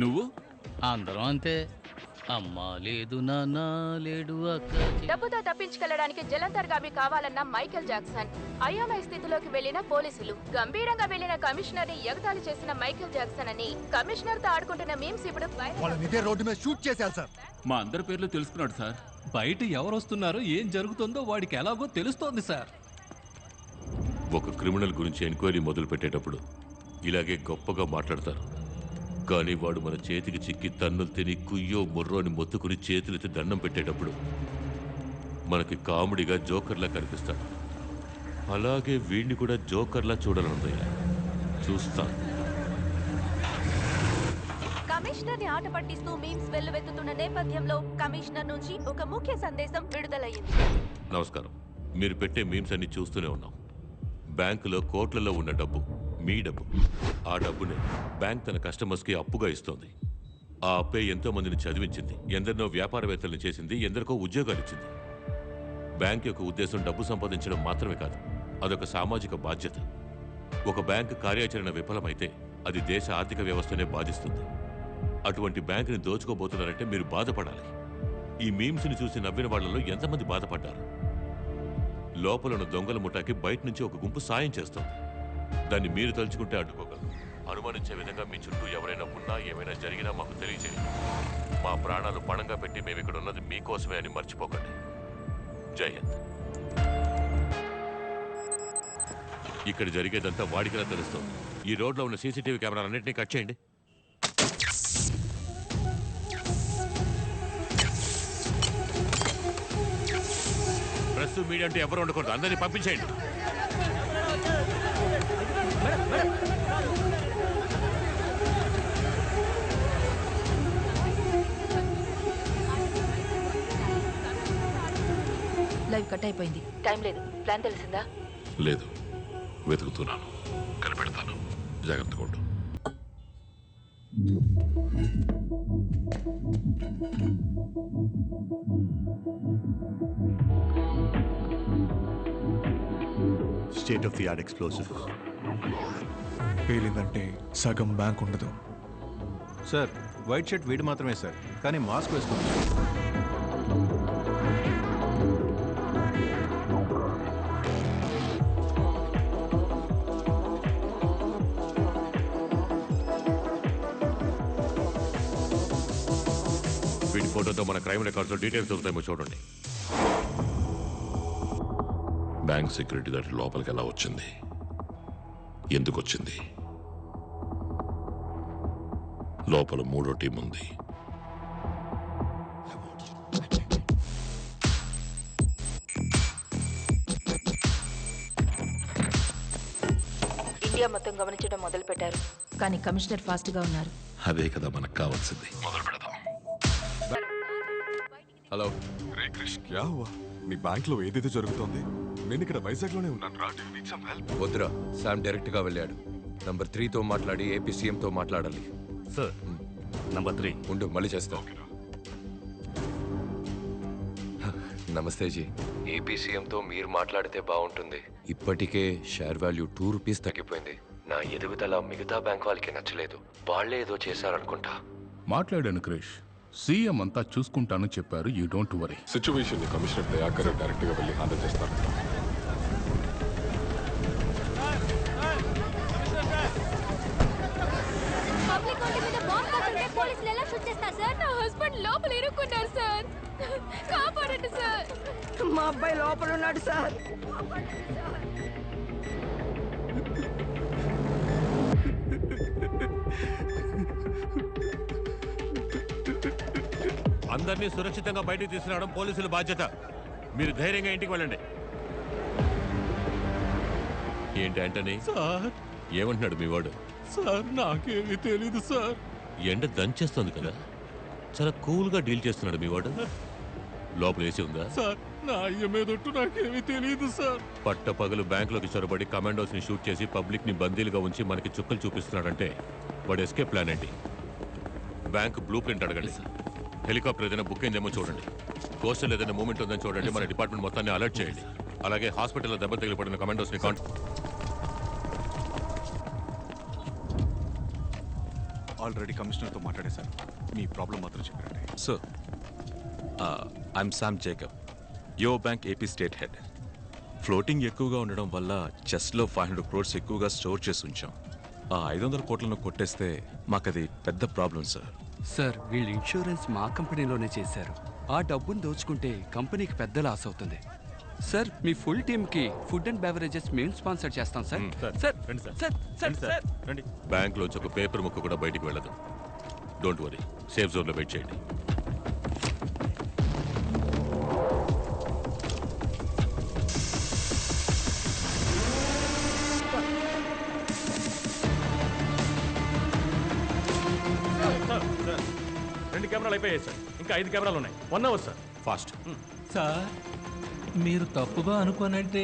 నువ్వు అందరం అంతే. అమ్మా లేదు, నాన్న లేడు, అక్క. డబ్బుతో తప్పించుకెళ్లడానికి జలంతర్గామి కావాలన్న మైకేల్ జాక్సన్, అయోమయ స్థితిలోకి వెళ్లిన పోలీసులు, గంభీరంగా వెళ్లిన కమిషనర్ ని ఎగతాళి చేసిన మైకేల్ జాక్సన్ అని కమిషనర్ తో ఆడుకుంటున్న మీమ్స్ ఇప్పుడు రోడ్డు మీద షూట్ చేశారు సార్. మా అందరి పేర్లు తెలుసుకున్నాడు సార్. బయట ఎవరు వస్తున్నారో ఏం జరుగుతుందో వాడికి ఎలాగో తెలుస్తోంది సార్. ఒక క్రిమినల్ గురించి ఎంక్వైరీ మొదలు పెట్టేటప్పుడు ఇలాగే గొప్పగా మాట్లాడతారు. కానీ వాడు మన చేతికి చిక్కి తన్నులు తిని కుయ్యో ముర్రోని మొత్తుకుని చేతులెత్తి దండం పెట్టేటప్పుడు మనకి కామెడీగా జోకర్లా కనిపిస్తాడు. అలాగే వీడిని కూడా జోకర్లా చూడాలనుందయ్యా. చూస్తాను. కమిషనర్ ని ఆట పట్టిస్తూ మీమ్స్ వెల్లువెత్తుతున్న నేపథ్యంలో కమిషనర్ నుంచి ఒక ముఖ్య సందేశం విడుదలయ్యింది. నమస్కారం. మీరు పెట్టే మీమ్స్ అన్ని చూస్తూనే ఉన్నాం. బ్యాంకులో కోట్లలో ఉన్న డబ్బు మీ డబ్బు. ఆ డబ్బునే బ్యాంక్ తన కస్టమర్స్కి అప్పుగా ఇస్తోంది. ఆ అప్పే ఎంతో మందిని చదివించింది, ఎందరినో వ్యాపారవేత్తలను చేసింది, ఎందరికో ఉద్యోగాలు ఇచ్చింది. బ్యాంక్ యొక్క ఉద్దేశం డబ్బు సంపాదించడం మాత్రమే కాదు, అదొక సామాజిక బాధ్యత. ఒక బ్యాంక్ కార్యాచరణ విఫలమైతే అది దేశ ఆర్థిక వ్యవస్థనే బాధిస్తుంది. అటువంటి బ్యాంకుని దోచుకోబోతున్నారంటే మీరు బాధపడాలి. ఈ మీమ్స్ని చూసి నవ్విన వాళ్లలో ఎంతమంది బాధపడ్డారు? లోపలను దొంగల ముఠాకి బయట నుంచి ఒక గుంపు సాయం చేస్తోంది. దాన్ని మీరు తలుచుకుంటే అడ్డుకోగలరు. అనుమానించే విధంగా మీ చుట్టూ ఎవరైనా ఉన్నా, ఏమైనా జరిగినా మాకు తెలియజేయండి. మా ప్రాణాలు పణంగా పెట్టి మేము ఇక్కడ ఉన్నది మీకోసమే అని మర్చిపోకండి. జై హింద్. ఇక్కడ జరిగేదంతా వాడికిలా తెలుస్తోంది. ఈ రోడ్లో ఉన్న సీసీటీవీ కెమెరాలన్నింటినీ కట్ చేయండి. ప్రెస్ మీడియా అంటే ఎవరు ఉండకూడదు. అందరినీ పంపించేయండి. లైవ్ కట్ అయిపోయింది. టైం లేదు. ప్లాన్ తెలిసిందా? లేదు, వెతుకుతున్నాను. కనిపెడతాను. జాగ్రత్తగా ఉండు. State of the art explosive. పేలిందంటే సగం బ్యాంక్ ఉండదు సార్. వైట్ షర్ట్ వీడు మాత్రమే సార్, కానీ మాస్క్ వేసుకుంటాం. వీడి ఫోటోతో మన క్రైమ్ రికార్డ్స్ డీటెయిల్స్ దొరుకుతాయేమో చూడండి. బ్యాంక్ సెక్యూరిటీ దాటి లోపలికి ఎలా వచ్చింది? ఎందుకు వచ్చింది? లోపల 3వ టీం ఉంది. ఇండియా మొత్తం గమనించడం మొదలు పెట్టారు, కానీ కమిషనర్ ఫాస్ట్ గా ఉన్నారు. అదే కదా మనకు కావాల్సింది. మొదలు పెడదాం. హలో రే క్రిష్, క్యా హువా? నీ బ్యాంక్ లో ఏదైతే జరుగుతోంది? నేను ఇక్కడ వైజాగ్ లోనే ఉన్నాను రా. Do you need some help? వద్దురా, శామ్ డైరెక్ట్ గా వెళ్ళాడు. నంబర్ 3 తో మాట్లాడి ఏపీ సీఎం తో మాట్లాడాలి. సార్ నంబర్ 3 ఉండు, మళ్ళీ చేస్తా. నమస్తే జీ. ఏపీ సీఎం తో మీరు మాట్లాడితే బాగుంటుంది. ఇప్పటికే షేర్ వాల్యూ 2 రూపీస్ తగ్గిపోయింది. నా ఎదుగుదల మిగతా బ్యాంక్ వాళ్ళకి నచ్చలేదు. వాళ్ళే ఏదో చేశారనుకుంటా. మాట్లాడాను క్రిష్. సీఎం అంతా చూసుకుంటానని చెప్పారు. You don't worry. సిచ్యువేషన్ ని కమిషనర్ దయాకర్ డైరెక్ట్ గా వెళ్ళి హ్యాండిల్ చేస్తారు. పబ్లిక్ ఒంటి మీద బాంబ్ పడుతుంటే పోలీసులు ఎలా షూట్ చేస్తారు సార్? నా హస్బెండ్ లోపల ఇరుక్కున్నారు సార్. కాపాడండి సార్. మా అబ్బాయి లోపల ఉన్నాడు సార్. అందరినీ సురక్షితంగా బయటకు తీసుకురావడం పోలీసుల బాధ్యత. మీరు ధైర్యంగా ఇంటికి వెళ్ళండి. ఏంటి ఆంటనీ? సార్ ఏమంటున్నాడు మీ వాడు? సార్ నాకేమీ తెలీదు సార్. ఎండ దంచేస్తుంది కదా, చాలా కూల్గా డీల్ చేస్తున్నాడు మీ వాడు. లోపల ఏసీ ఉందా? సార్ నా అయ్య మీదొట్టు నాకేమీ తెలియదు సార్. పట్టపగలు బ్యాంకులోకి చొరబడి కమాండోస్ ని షూట్ చేసి పబ్లిక్ ని బందీలుగా ఉంచి మనకి చుక్కలు చూపిస్తున్నాడంటే వాడు ఎస్కేప్ ప్లాన్ ఏంటి? బ్యాంక్ బ్లూ ప్రింట్ అడగండి. హెలికాప్టర్ ఏదైనా బుక్ అయిందేమో చూడండి. కోస్టల్ ఏదైనా మూమెంట్ ఉందని చూడండి. మన డిపార్ట్మెంట్ మొత్తాన్ని అలర్ట్ చేయండి. అలాగే హాస్పిటల్లో దెబ్బ తగిలిపడిన కమాండోస్ ని ఆల్రెడీ కమిషనర్తో మాట్లాడేశారు. మీ ప్రాబ్లం మాత్రం చెప్పారండి. సార్ ఐఎమ్ శామ్ జేకబ్, యో bank AP state head. Floating ఎక్కువగా ఉండడం వల్ల చెస్ట్లో 500 crores ఎక్కువగా స్టోర్ చేసి ఉంచాం. ఆ 500 కోట్లను కొట్టేస్తే మాకది పెద్ద ప్రాబ్లం సార్. సార్ వీళ్ళు ఇన్సూరెన్స్ మా కంపెనీలోనే చేశారు. ఆ డబ్బును దోచుకుంటే కంపెనీకి పెద్ద లాస్ అవుతుంది. సార్ మీ ఫుల్ టీమ్కి ఫుడ్ అండ్ బెవరేజెస్ మేము స్పాన్సర్ చేస్తాం సార్. బ్యాంక్ లోంచి ఒక పేపర్ ముక్క కూడా బయటికి వెళ్ళదు. డోంట్ వరీ, సేఫ్ జోన్లో వెయిట్ చేయండి. సార్ 2 కెమెరాలు అయిపోయాయి సార్. ఇంకా 5 కెమెరాలు ఉన్నాయి. 1 hour సార్. ఫాస్ట్. సార్ మీరు తప్పుగా అనుకోనంటే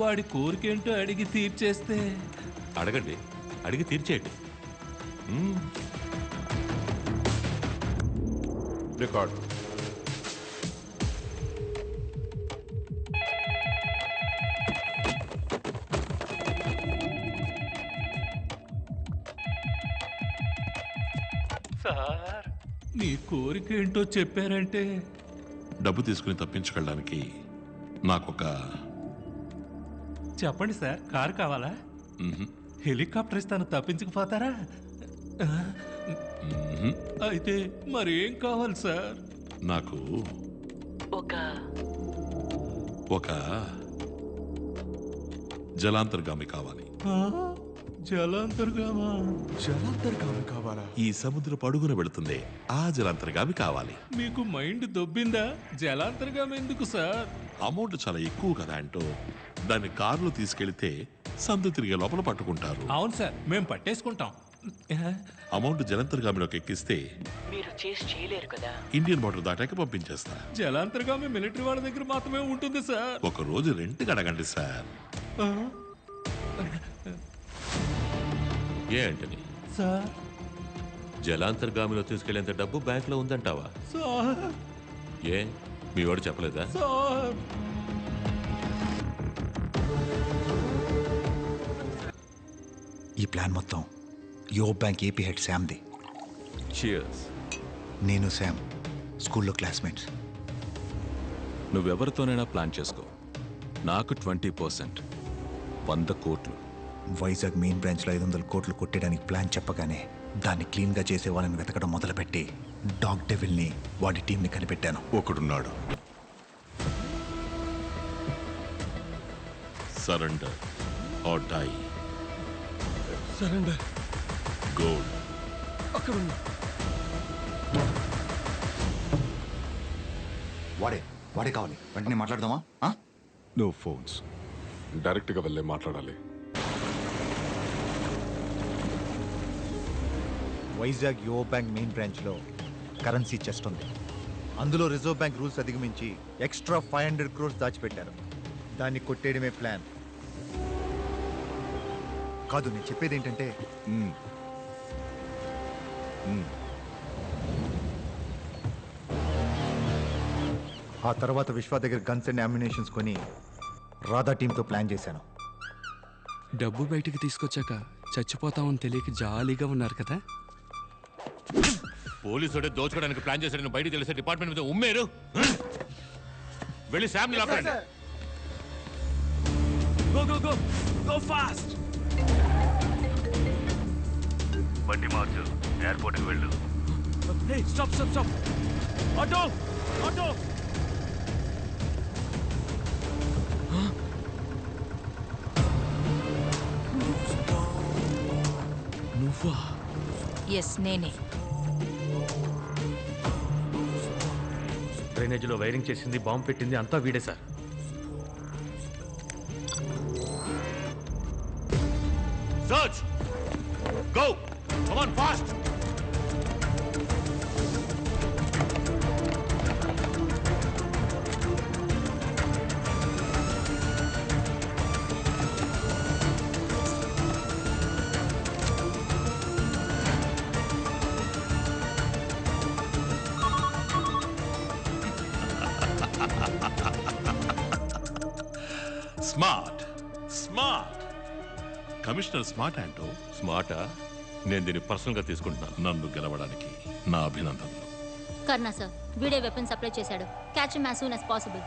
వాడి కోరికేంటో అడిగి తీర్చేస్తే. అడగండి, అడిగి తీర్చేయండి. రికార్డ్. సార్ మీ కోరికేంటో చెప్పారంటే. డబ్బు తీసుకుని తప్పించుకెళ్ళడానికి నాకొక చెప్పండి సార్. కారు కావాలా? హెలికాప్టర్ ఇస్తాను, తప్పించకపోతారా? అయితే మరేం కావాలి సార్? నాకు ఒక జలాంతర్గామి కావాలి. జలాంతర్గామా? జలాంతర్గామి కావాలా? ఈ సముద్రపు అడుగున వెళుతుంది ఆ జలాంతర్గామి కావాలి. మీకు మైండ్ దొబ్బిందా? జలాంతర్గామి ఎందుకు సార్? అమౌంట్ చాలా ఎక్కువ కదా అంటూ దాన్ని కారులో తీసుకెళ్తే సందు తిరిగే లోపల పట్టుకుంటారు. అవును సార్, మేము పట్టేసుకుంటాం. అమౌంట్ జలాంతర్గామిలోకి ఎక్కిస్తే మీరు చేసి చేయలేరు కదా. ఇండియన్ బార్డర్ దాటాక పంపించేస్తా. జలాంతర్గామి మిలిటరీ వాళ్ళ దగ్గర మాత్రమే ఉంటుంది సార్. ఒక రోజు రెంట్కి అడగండి సార్. ఏ అంటని సార్ జలాంతర్గామిలో తీసుకెళ్లేంత డబ్బు బ్యాంక్ లో ఉందంటావా? సార్ ఏ మీ వాడు చెప్పలేదా? సార్ ఈ ప్లాన్ మొత్తం యో బ్యాంక్ ఏపీ హెడ్ శామ్ది. Cheers. నేను శామ్ స్కూల్లో క్లాస్మేట్స్. నువ్వెవరితోనైనా ప్లాన్ చేసుకో. నాకు 20%, 100 కోట్లు. వైజాగ్ మెయిన్ బ్రాంచ్లో 500 కోట్లు కొట్టేయడానికి ప్లాన్ చెప్పగానే దాన్ని క్లీన్గా చేసే వాళ్ళని వెతకడం మొదలుపెట్టి డాగ్ డెవిల్ని వాడి టీంని కనిపెట్టాను. ఒకడున్నాడు. Surrender or die. Surrender. Gold అక్కడ వాడే కావాలి. వెంటనే మాట్లాడదామా? నో ఫోన్స్, డైరెక్ట్గా వెళ్ళే మాట్లాడాలి. వైజాగ్ యో బ్యాంక్ మెయిన్ బ్రాంచ్లో కరెన్సీ చెస్ట్ ఉంది. అందులో రిజర్వ్ బ్యాంక్ రూల్స్ అధిగమించి ఎక్స్ట్రా 500 crores దాచిపెట్టారు. దాన్ని కొట్టేయడమే ప్లాన్. కాదు, నేను చెప్పేది ఏంటంటే ఆ తర్వాత విశ్వ దగ్గర గన్స్ అండ్ అమ్యునేషన్స్ కొని రాధా టీంతో ప్లాన్ చేశాను. డబ్బు బయటికి తీసుకొచ్చాక చచ్చిపోతామని తెలియక జాలీగా ఉన్నారు కదా. పోలీసుడే దోచుకోవడానికి ప్లాన్ చేశాడని బయట తెలిసే డిపార్ట్మెంట్ మీద ఉమ్మేరు. వెళ్ళి శామ్ని లాపండి. Go go go go fast. బండి మార్చు, ఎయిర్పోర్ట్కి వెళ్ళు. Hey stop stop stop. Auto auto. నువ్వా? ఎస్ నేనే. డ్రైనేజీలో వైరింగ్ చేసింది, బాంబు పెట్టింది అంతా వీడే sir. Search! Go! Come on, fast! Smart smart commissioner smart అంటూ స్మార్టా నేను దీన్ని పర్సనల్ గా తీసుకుంటున్నాను నన్ను గెలవడానికి నా అభినందనలు కర్ణా సార్ వీడే వెపన్ సప్లై చేశాడు catch him as soon as possible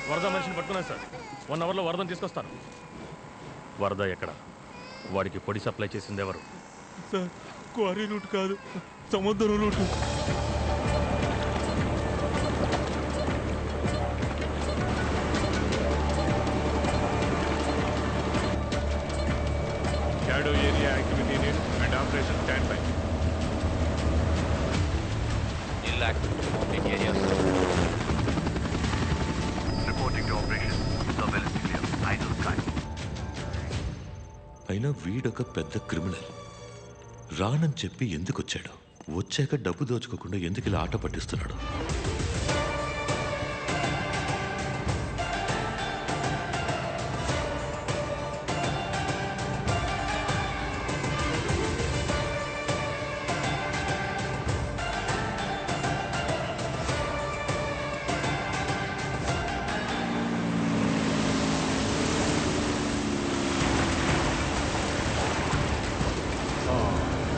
వరద మనిషిని పట్టుకున్నాను సార్ 1 అవర్లో వరదను తీసుకొస్తాను వరద ఎక్కడ వాడికి పొడి సప్లై చేసింది ఎవరు సార్ క్వారీ రూట్ కాదు సముద్రం route Shadow area activity need and operation standby. Nil activity in areas. Reporting to operation. Surveillance clear. Idle sky. అయినా వీడొక పెద్ద క్రిమినల్ రానని చెప్పి ఎందుకు వచ్చాడు వచ్చాక డబ్బు దోచుకోకుండా ఎందుకు ఇలా ఆట పట్టిస్తున్నాడు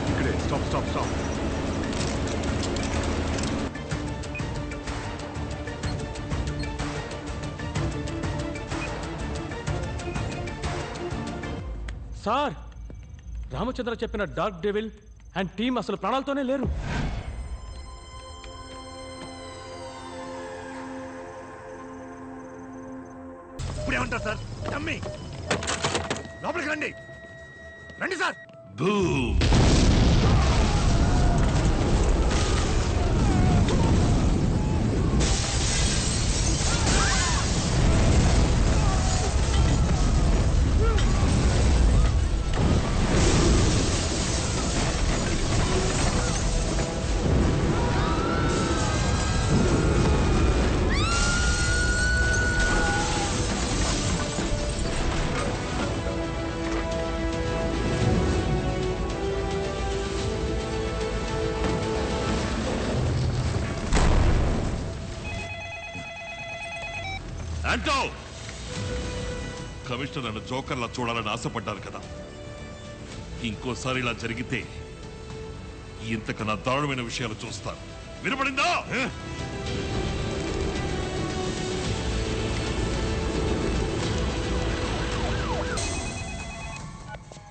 ఇక్కడే stop stop stop sir Ramachandra చెప్పిన డార్క్ డెవిల్ అండ్ టీమ్ అసలు ప్రాణాలతోనే లేరు ఇప్పుడేమంటారు సార్ నమ్మి లోపలికి రండి రండి సార్ బూమ్ అంటో కమిషనర్ నన్ను జోకర్లా చూడాలని ఆశపడ్డారు కదా ఇంకోసారి ఇలా జరిగితే ఇంతకన్నా దారుణమైన విషయాలు చూస్తాను వినపడిందా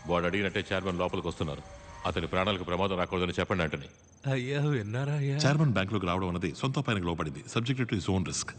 వాడు అడిగినట్టే చైర్మన్ లోపలికి వస్తున్నారు అతని ప్రాణాలకు ప్రమాదం రాకూడదని చెప్పండి అంటని అయ్యా విన్నారా అయ్యా చైర్మన్ బ్యాంకులోకి రావడం అన్నది సొంత పైనకి లోపడింది subject to his own risk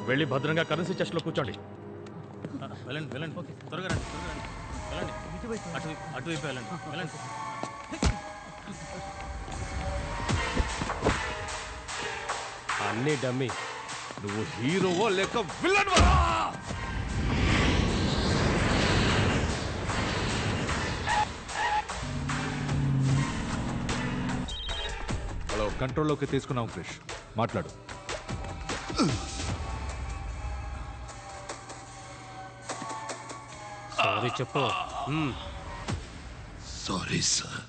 వెళ్ళి భద్రంగా కరెన్సీ చెస్ట్ లో కూర్చోండి వెళ్ళండి వెళ్ళండి త్వరగా రండి వెళ్ళండి అటువైపు వెళ్ళండి వెళ్ళండి అన్నీ డమ్మి. నువ్వు హీరోవో లేక విలన్వా? హలో, కంట్రోల్లోకి తీసుకున్నాం క్రిష్. మాట్లాడు. సారీ చెప్పు. Sorry sir.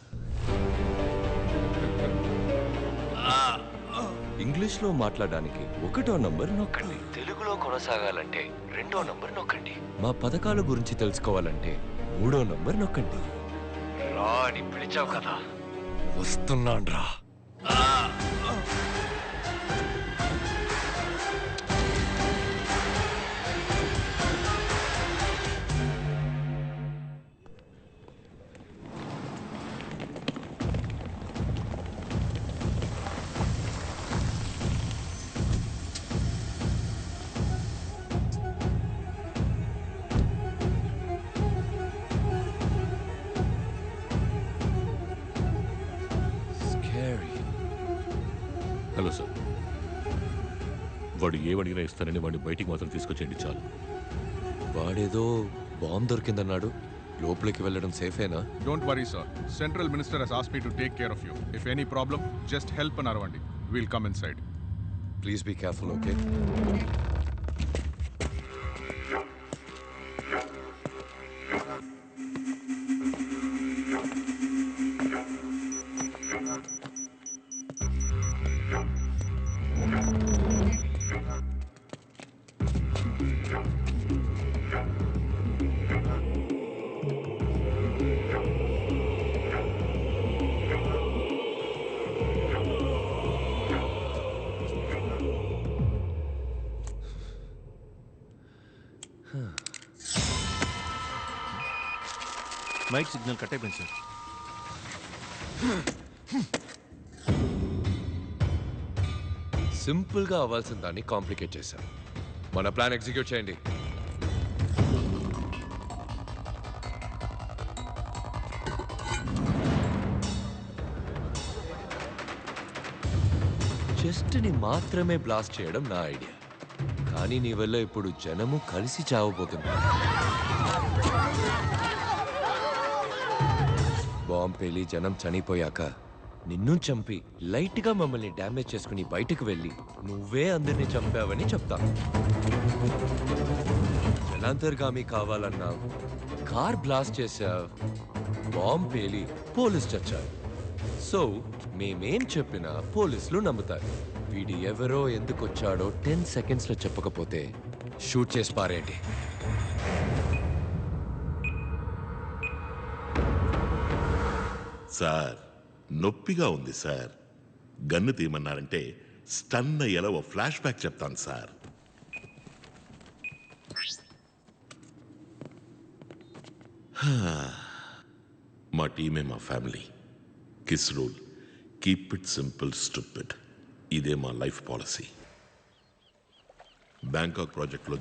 ఇంగ్లీష్లో మాట్లాడడానికి 1వ నంబర్ నొక్కండి. తెలుగులో కొనసాగాలంటే 2వ నంబర్ నొక్కండి. మా పథకాల గురించి తెలుసుకోవాలంటే 3వ నంబర్ నొక్కండి. రా అని పిలిచావు కదా, వస్తున్నాన్రా. హలో సార్, వాడు ఏమడిగినా ఇస్తానని వాడిని బయటికి మాత్రం తీసుకొచ్చేయండి చాలు. వాడేదో బాంబు దొరికిందన్నాడు. లోపలికి వెళ్ళడం సేఫేనా? Don't worry sir. Central minister has asked me to take care of you. If any problem just help అని అరవండి. Will come inside. Please be careful, okay? Mike signal cut అయిపోయింది సార్. సింపుల్గా అవ్వాల్సిన దాన్ని కాంప్లికేట్ చేశాం. మన ప్లాన్ ఎగ్జిక్యూట్ చేయండి. చెస్ట్ని మాత్రమే బ్లాస్ట్ చేయడం నా ఐడియా. కానీ నీ వల్ల ఇప్పుడు జనము కలిసి చావబోతున్నారు. బాంబు పేలి జనం చనిపోయాక నిన్ను చంపి లైట్గా మమ్మల్ని డ్యామేజ్ చేసుకుని బయటకు వెళ్ళి నువ్వే అందరినీ చంపావని చెప్తాను. జనాంతర్గామి కావాలన్నావు, కార్ బ్లాస్ట్ చేశావు, బాంబు పేలి పోలీస్ చచ్చారు. సో మేమేం చెప్పినా పోలీసులు నమ్ముతారు. వీడి ఎవరో ఎందుకు వచ్చాడో 10 సెకండ్స్లో చెప్పకపోతే షూట్ చేసి పారేయండి. సార్, నొప్పిగా ఉంది సార్. గన్ను తీయమన్నారంటే స్టన్ అయ్యేలా ఓ ఫ్లాష్ బ్యాక్ చెప్తాను సార్. మా టీమే మా family. Kiss rule, keep it simple stupid. ఇదే మా లైఫ్ పాలసీ. బ్యాంకాక్ ప్రాజెక్ట్లో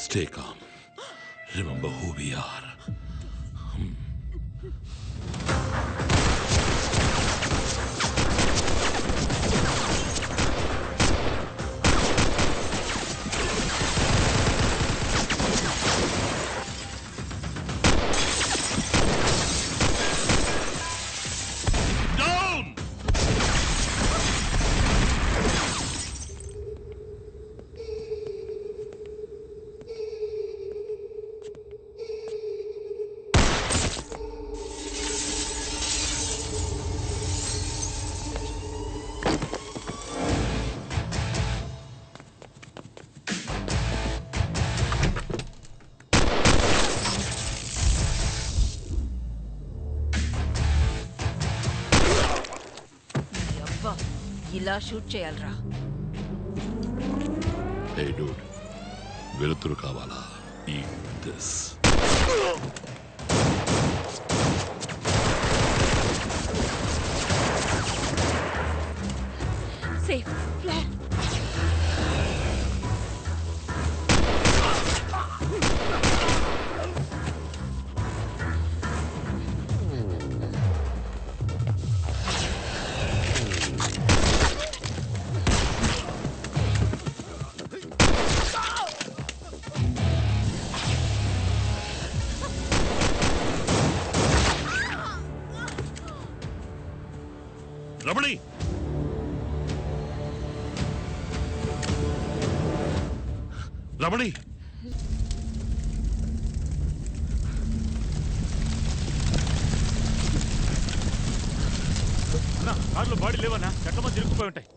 Stay calm. Remember who we are. ఇలా షూట్ చేయాలరా? ఏ డూడ్, వెలుతురు కావాలా? ఈ దిస్ సేఫ్ ఫ్లాట్. రమణి, రమణి, కార్లో బాడీ లేవన్నా, చట్టమని తిరుగుపోయి ఉంటాయి.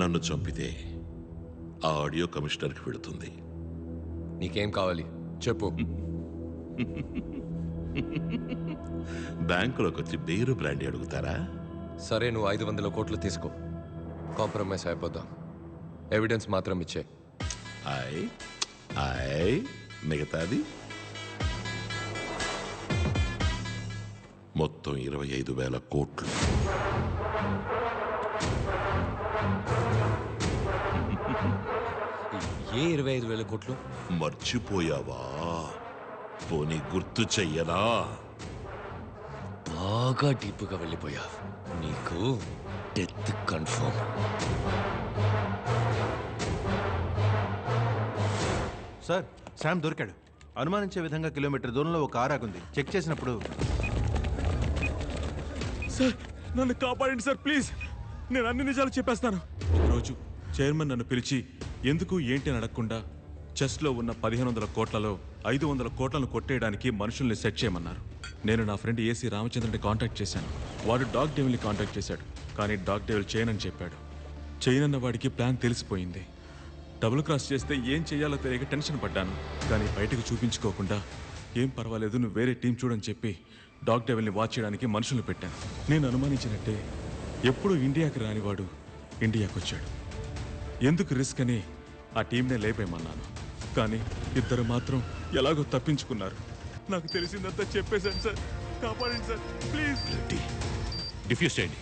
నన్ను చంపితే ఆ ఆడియో కమిషనర్కి వెళుతుంది. నీకేం కావాలి చెప్పు. బ్యాంకులోకి వచ్చి బేరు బ్రాండీ అడుగుతారా? సరే, నువ్వు 500 కోట్లు తీసుకో, కాంప్రమైజ్ అయిపోదాం. ఎవిడెన్స్ మాత్రం ఇచ్చే. మిగతాది మొత్తం 25,000 కోట్లు. ఏ 25,000 కోట్లు? మర్చిపోయావా? పోనీ గుర్తు చెయ్యనా? బాగా డీప్గా వెళ్ళిపోయా. నీకు డెత్ కన్ఫర్మ్. సార్, శామ్ దొరికాడు. అనుమానించే విధంగా కిలోమీటర్ దూరంలో ఒక కారు ఆగుంది. చెక్ చేసినప్పుడు సార్, నన్ను కాపాడండి సార్, ప్లీజ్. నేను అన్ని నిజాలు చెప్పేస్తాను. ఒకరోజు చైర్మన్ నన్ను పిలిచి ఎందుకు ఏంటి అని అడగకుండా చెస్లో ఉన్న 1500 కోట్లలో 500 కోట్లను కొట్టేయడానికి మనుషుల్ని సెట్ చేయమన్నారు. నేను నా ఫ్రెండ్ ఏసీ రామచంద్రని కాంటాక్ట్ చేశాను. వాడు డాగ్ డెవిల్ని కాంటాక్ట్ చేశాడు, కానీ డాగ్ డెవిల్ చేయనని చెప్పాడు. చేయనన్న వాడికి ప్లాన్ తెలిసిపోయింది. డబుల్ క్రాస్ చేస్తే ఏం చేయాలో తెలియక టెన్షన్ పడ్డాను. కానీ బయటకు చూపించుకోకుండా ఏం పర్వాలేదు, నువ్వు వేరే టీం చూడని చెప్పి డాగ్ డెవిల్ని వాచ్ చేయడానికి మనుషులు పెట్టాను. నేను అనుమానించినట్టే ఎప్పుడూ ఇండియాకి రానివాడు ఇండియాకి వచ్చాడు. ఎందుకు రిస్క్ అని ఆ టీంనే లేపేయమన్నాను. కానీ ఇద్దరు మాత్రం ఎలాగో తప్పించుకున్నారు. నాకు తెలిసిందంతా చెప్పేశాను సార్, కాపాడండి సార్ ప్లీజ్. డిఫ్యూజ్ చేయండి.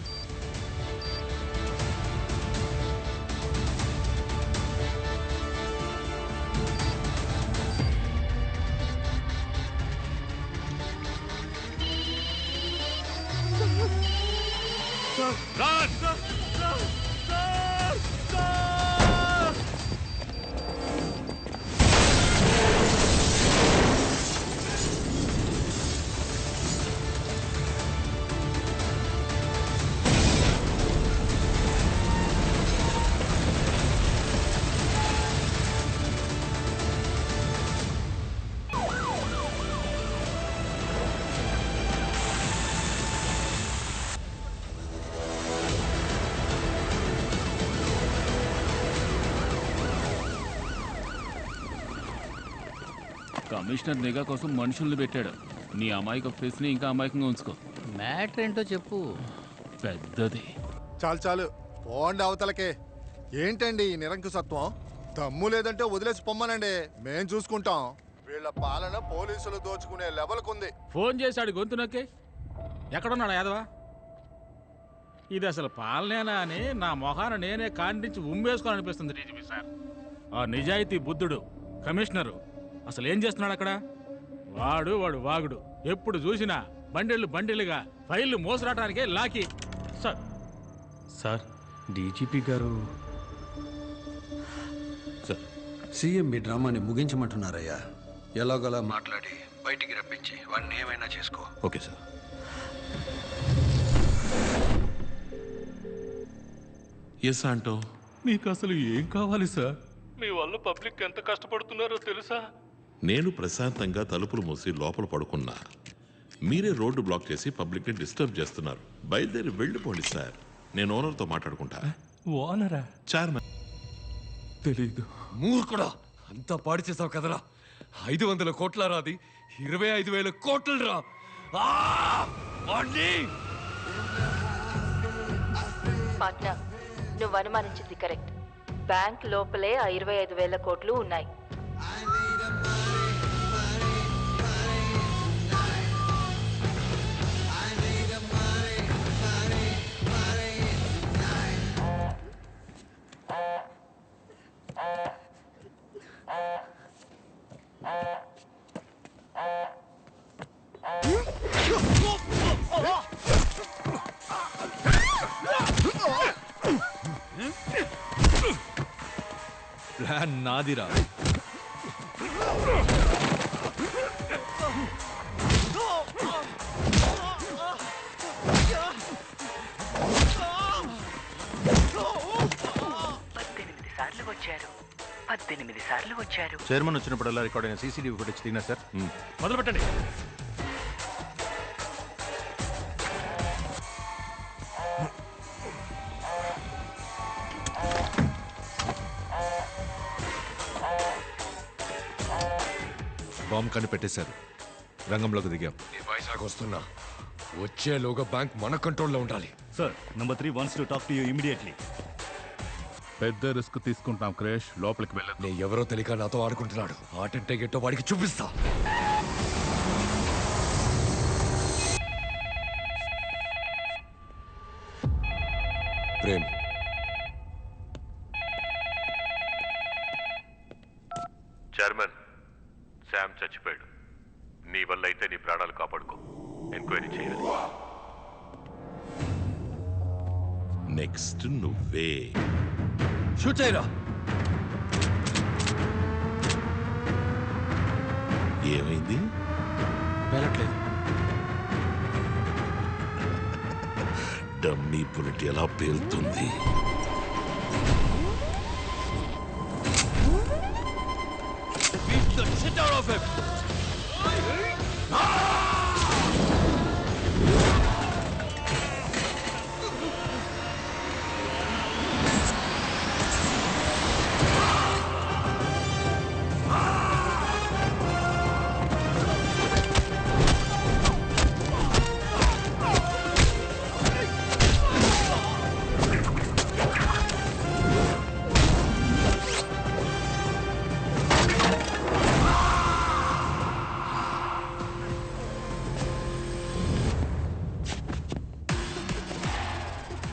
కమిషనర్ నిఘా కోసం మనుషుల్ని పెట్టాడు. నీ అమాయక ఫేస్ని ఇంకా అమాయకంగా ఉంచుకో. మ్యాటర్ ఏంటో చెప్పు. పెద్దది. చాలు చాలు, పోండి అవతలకే. ఏంటండి ఈ నిరంకుశత్వం? దమ్ము లేదంటే వదిలేసి పొమ్మనండి, మేం చూసుకుంటాం. వీళ్ళ పాలన పోలీసులు దోచుకునే లెవెల్కుంది. ఫోన్ చేశాడు గొంతు నొక్కి. ఎక్కడున్నాడు యాదవా? ఇది అసలు పాలనేనా అని నా మొహాన నేనే కాండించి ఉమ్మేసుకోవాలనిపిస్తుంది డీజీపీ సార్. ఆ నిజాయితీ బుద్ధుడు కమిషనరు అసలు ఏం చేస్తున్నాడు అక్కడ? వాడు వాగుడు. ఎప్పుడు చూసినా బండిలుగా ఫైళ్లు మోసరాటానికే లాకి. సార్ డీజీపీ గారు సార్, సీఎం మీ డ్రామాని ముగించమంటున్నారయ్యా. ఎలాగోలా మాట్లాడి బయటికి రప్పించి వాడిని ఏమైనా చేసుకో. Okay sir. ఎస్ ఆంటో. మీకు అసలు ఏం కావాలి సార్? మీ వల్ల పబ్లిక్ ఎంత కష్టపడుతున్నారో తెలుసా? నేను ప్రశాంతంగా తలుపులు మూసి లోపల పడుకున్నా. మీరే రోడ్డు బ్లాక్ చేసి పబ్లిక్ని డిస్టర్బ్ చేస్తున్నారు. బయలుదేరి వెళ్ళిపోండి సార్. నేను ఓనర్తో మాట్లాడుకుంటా. ఓనరా? చైర్మన్. తెలీదు. మూర్ఖుడా, అంతా పాడు చేసావు కదరా. 500 కోట్ల రాది, 25,000 కోట్లు రా. పార్ట్నర్, నువ్వు అనుమానించింది కరెక్ట్. బ్యాంక్ లోపలే ఆ 25,000 కోట్లు ఉన్నాయి. ప్లాన్ నాదిరా. సార్లు వచ్చారు. చైర్మన్ వచ్చినప్పుడల్లా రికార్డ్ అయిన సీసీటీవీ ఫుటేజ్ తీనా సార్? మొదలు పెట్టండి. బాంబు కనిపెట్టేశారు. రంగంలోకి దిగాం. వైజాగ్ వస్తున్నా. వచ్చేలోగా బ్యాంక్ మన కంట్రోల్లో ఉండాలి. Sir, number 3 wants to talk to you immediately. పెద్ద రిస్క్ తీసుకుంటాం క్రేష్, లోపలికి వెళ్ళదు. నేను ఎవరో తెలియక నాతో ఆడుకుంటున్నాడు. ఆటంటే గెట్టో వాడికి చూపిస్తా. ప్రేమ్, చైర్మన్, శామ్ చచ్చిపోయాడు. నీ వల్ల అయితే నీ ప్రాణాలు కాపాడుకో. ఎంక్వైరీ చేయాలి. నెక్స్ట్ నువ్వే. షూట్ చేయరా. ఏమైంది? వెళ్ళట్లేదు. డమ్మీ బుల్లెట్ ఎలా పేలుతుంది? Beat the shit out of him!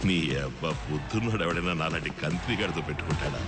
నీ అబ్బా బుద్ధున్నాడు. ఎవడైనా నాలాంటి కంత్రి గడితో పెట్టుకుంటాడా?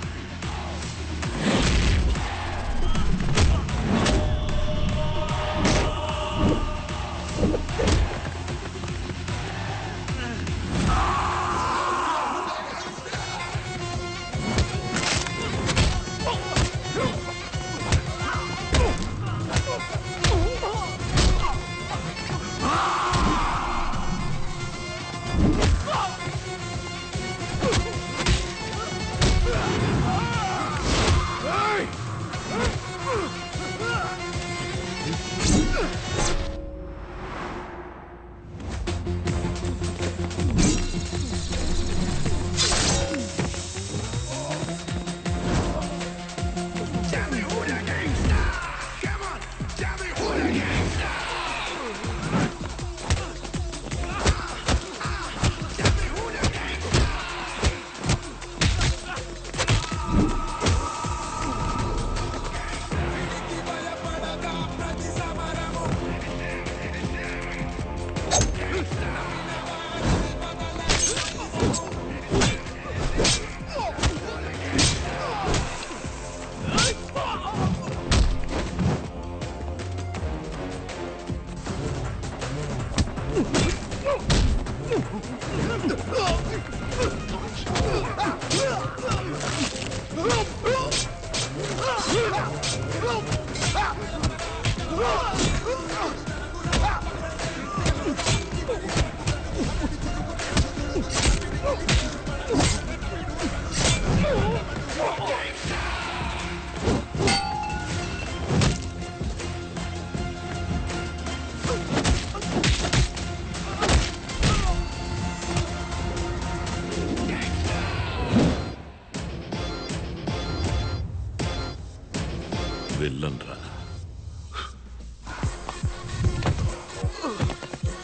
విల్లన్ రా.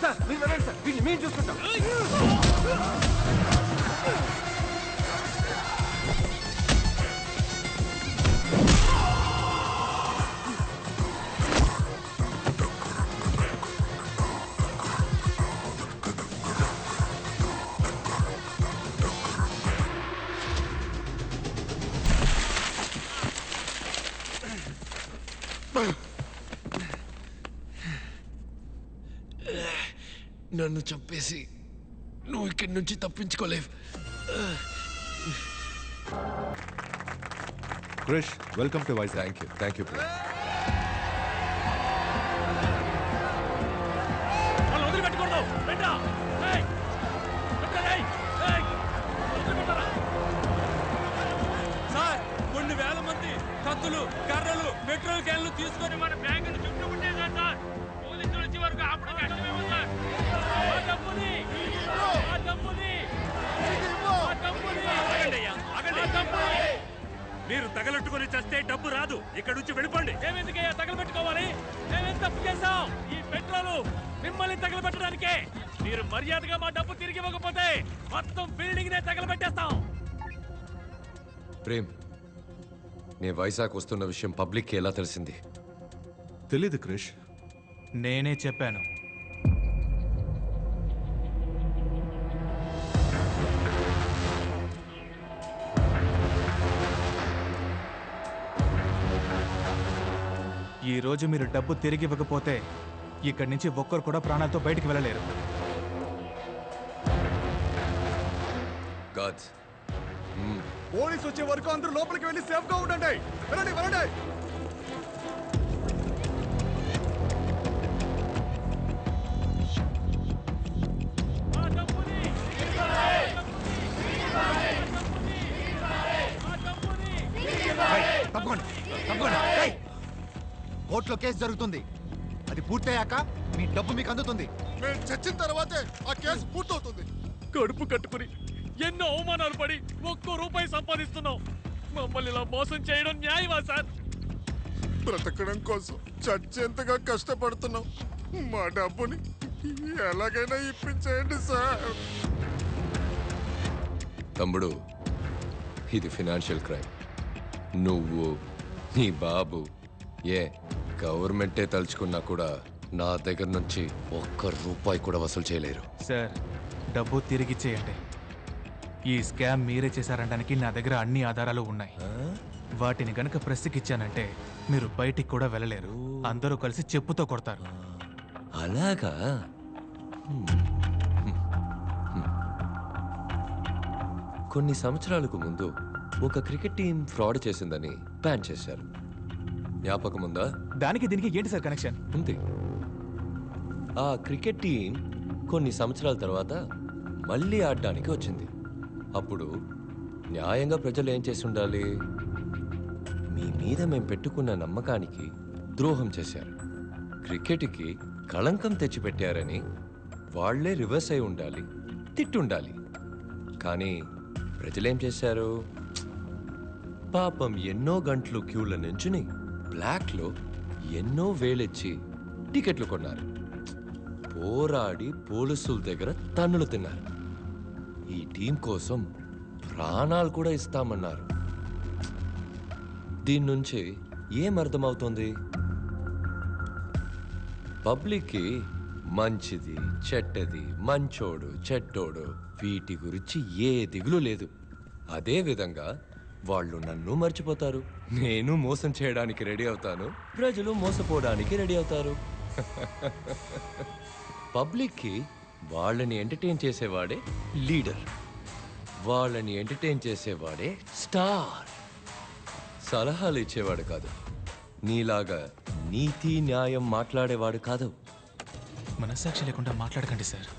సార్ మీరు వెళ్ళండి సార్, వీడిని మేము చూసుకుంటాం. నన్ను చంపేసి నువ్వు ఇక్కడి నుంచి తప్పించుకోలేవు. Krish, welcome to Vizag. Thank you. Sir కొన్ని వేల మంది కత్తులు, కర్రలు, పెట్రోల్ క్యాన్లు తీసుకొని మన బ్యాంకును చుట్టుముట్టేశారు సార్. పోలీసులు వచ్చే వరకు ఆపడం కష్టమేమో సార్. మీరు తగలెట్టుకుని చస్తే డబ్బు రాదు. ఇక్కడ నుంచి వెళ్ళిపోండి. మేమెందుకయ్యా తగలబెట్టుకోవాలి? మేమేం తప్పు చేశాం? ఈ పెట్రోలు మిమ్మల్ని తగలబెట్టడానికే. మీరు మర్యాదగా మా డబ్బు తిరిగి ఇవ్వకపోతే మొత్తం బిల్డింగ్ నే తగలబెట్టేస్తాం. ప్రేమ్, నేను వైజాగ్ వస్తున్న విషయం పబ్లిక్కి ఎలా తెలిసింది? తెలీదు క్రిష్. నేనే చెప్పాను. ఈ రోజు మీరు డబ్బు తిరిగి ఇవ్వకపోతే ఇక్కడి నుంచి ఒక్కరు కూడా ప్రాణాలతో బయటికి వెళ్ళలేరు. పోలీసు వచ్చే వరకు అందరూ లోపలికి వెళ్ళి సేఫ్ గా ఉండండి. వెళ్ళండి వెళ్ళండి. కోర్టులో కేసు జరుగుతుంది. అది పూర్తయ్యాక మీ డబ్బు మీకు అందుతుంది. మేము చచ్చిన తర్వాతే ఆ కేసు పూర్తవుతుంది. కడుపు కట్టుకుని ఎన్నో అవమానాలు పడి ₹1 సంపాదిస్తున్నాం. మమ్మల్ని ఇలా మోసం చేయడం న్యాయమా సార్? బ్రతకడం కోసం చచ్చేంతగా కష్టపడుతున్నాం. మా డబ్బుని ఎలాగైనా ఇప్పించేయండి సార్. తమ్ముడు, ఇది ఫినాన్షియల్ క్రైమ్. నువ్వు, నీ బాబు, గవర్నమెంటే తలుచుకున్నా కూడా నా దగ్గర నుంచి ₹1 కూడా వసూలు చేయలేరు. సార్, డబ్బు తిరిగి చేయండి. ఈ స్కామ్ మీరే చేశారనడానికి నా దగ్గర అన్ని ఆధారాలు ఉన్నాయి. వాటిని గనక ప్రెస్కి మీరు బయటికి కూడా వెళ్ళలేరు. అందరూ కలిసి చెప్పుతో కొడతారు. అలాగా? కొన్ని సంవత్సరాలకు ముందు ఒక క్రికెట్ టీం ఫ్రాడ్ చేసిందని బ్యాన్ చేశారు. జ్ఞాపకం ఉందా? దానికి దీనికి ఏంటి సార్ కనెక్షన్? ఉంది. ఆ క్రికెట్ టీం కొన్ని సంవత్సరాల తర్వాత మళ్ళీ ఆడడానికి వచ్చింది. అప్పుడు న్యాయంగా ప్రజలు ఏం చేసి ఉండాలి? మీ మీద మేము పెట్టుకున్న నమ్మకానికి ద్రోహం చేశారు, క్రికెట్కి కళంకం తెచ్చిపెట్టారని వాళ్లే రివర్స్ అయి ఉండాలి, తిట్టుండాలి. కానీ ప్రజలేం చేశారు? పాపం ఎన్నో గంటలు క్యూల నుంచుని బ్లాక్లో ఎన్నో వేలెచ్చి టికెట్లు కొన్నారు. పోరాడి పోలీసుల దగ్గర తన్నులు తిన్నారు. ఈ టీం కోసం ప్రాణాలు కూడా ఇస్తామన్నారు. దీని నుంచి ఏం అర్థమవుతుంది? పబ్లిక్కి మంచిది, చెడ్డది, మంచోడు, చెడ్డోడు వీటి గురించి ఏ దిగులు లేదు. అదే విధంగా వాళ్ళు నన్ను మర్చిపోతారు. నేను మోసం చేయడానికి రెడీ అవుతాను, ప్రజలు మోసపోవడానికి రెడీ అవుతారు. పబ్లిక్కి వాళ్ళని ఎంటర్టైన్ చేసేవాడే లీడర్, వాళ్ళని ఎంటర్టైన్ చేసేవాడే స్టార్. సలహాలు ఇచ్చేవాడు కాదు, నీలాగా నీతి న్యాయం మాట్లాడేవాడు కాదు. మనస్సాక్షి లేకుండా మాట్లాడకండి సార్.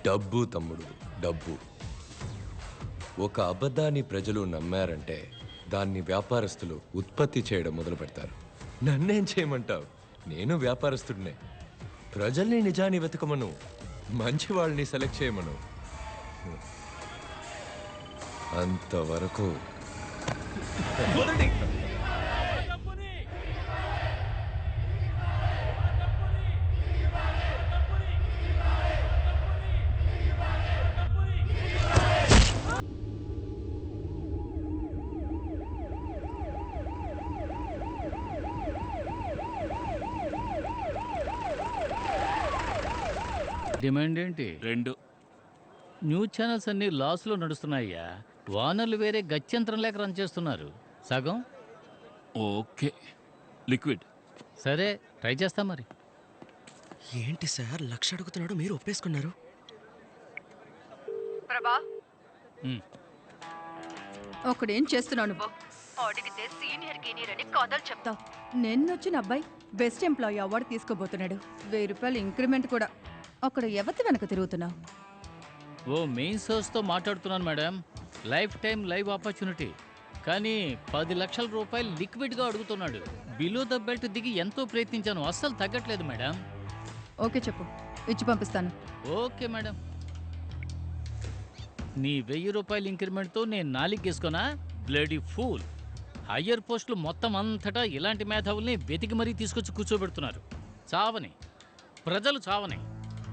డబ్బు తమ్ముడు, డబ్బు. ఒక అబద్ధాన్ని ప్రజలు నమ్మారంటే దాన్ని వ్యాపారస్తులు ఉత్పత్తి చేయడం మొదలు పెడతారు. నన్నేం చేయమంటావు? నేను వ్యాపారస్తుడినే. ప్రజల్ని నిజాన్ని వెతకమను, మంచి వాళ్ళని సెలెక్ట్ చేయమను. అంతవరకు డిమాండ్ ఏంటి? 2. న్యూస్ ఛానల్స్ అన్ని లాస్లో నడుస్తున్నాయ్యా. వానర్లు వేరే గత్యంతరం లేక రన్ చేస్తున్నారు. సగం ఓకే. లిక్విడ్. సరే ట్రై చేస్తా మరి. ఏంటి సార్ 1,00,000 అడుగుతున్నాడు, మీరు ఒప్పేసుకున్నారు? ప్రభా ఒకడేం చేస్తున్నావు నువ్వు? అడిగితే సీనియర్ గీనియర్ అని కథలు చెప్తావు. నిన్నొచ్చిన అబ్బాయి బెస్ట్ ఎంప్లాయీ అవార్డు తీసుకోబోతున్నాడు. 1000 రూపాయలు ఇంక్రిమెంట్ కూడా. అక్కడ ఎవరి వెనక తిరుగుతున్నావు? ఓ మెయిన్ సోర్స్తో మాట్లాడుతున్నాను madam. Life time live opportunity. కానీ 10 లక్షల రూపాయలు లిక్విడ్గా అడుగుతున్నాడు. బిలో ద బెల్ట్ దిగి ఎంతో ప్రయత్నించాను, అస్సలు తగ్గట్లేదు మేడం. ఓకే చెప్పు, ఇచ్చి పంపిస్తాను. Okay madam. నీ 1000 రూపాయల ఇంక్రిమెంట్తో నేను 4 గీసుకోనా? Bloody fool. హయ్యర్ పోస్టులు మొత్తం అంతటా ఇలాంటి మేధావుల్ని వెతికి మరీ తీసుకొచ్చి కూర్చోబెడుతున్నారు. చావని ప్రజలు చావని.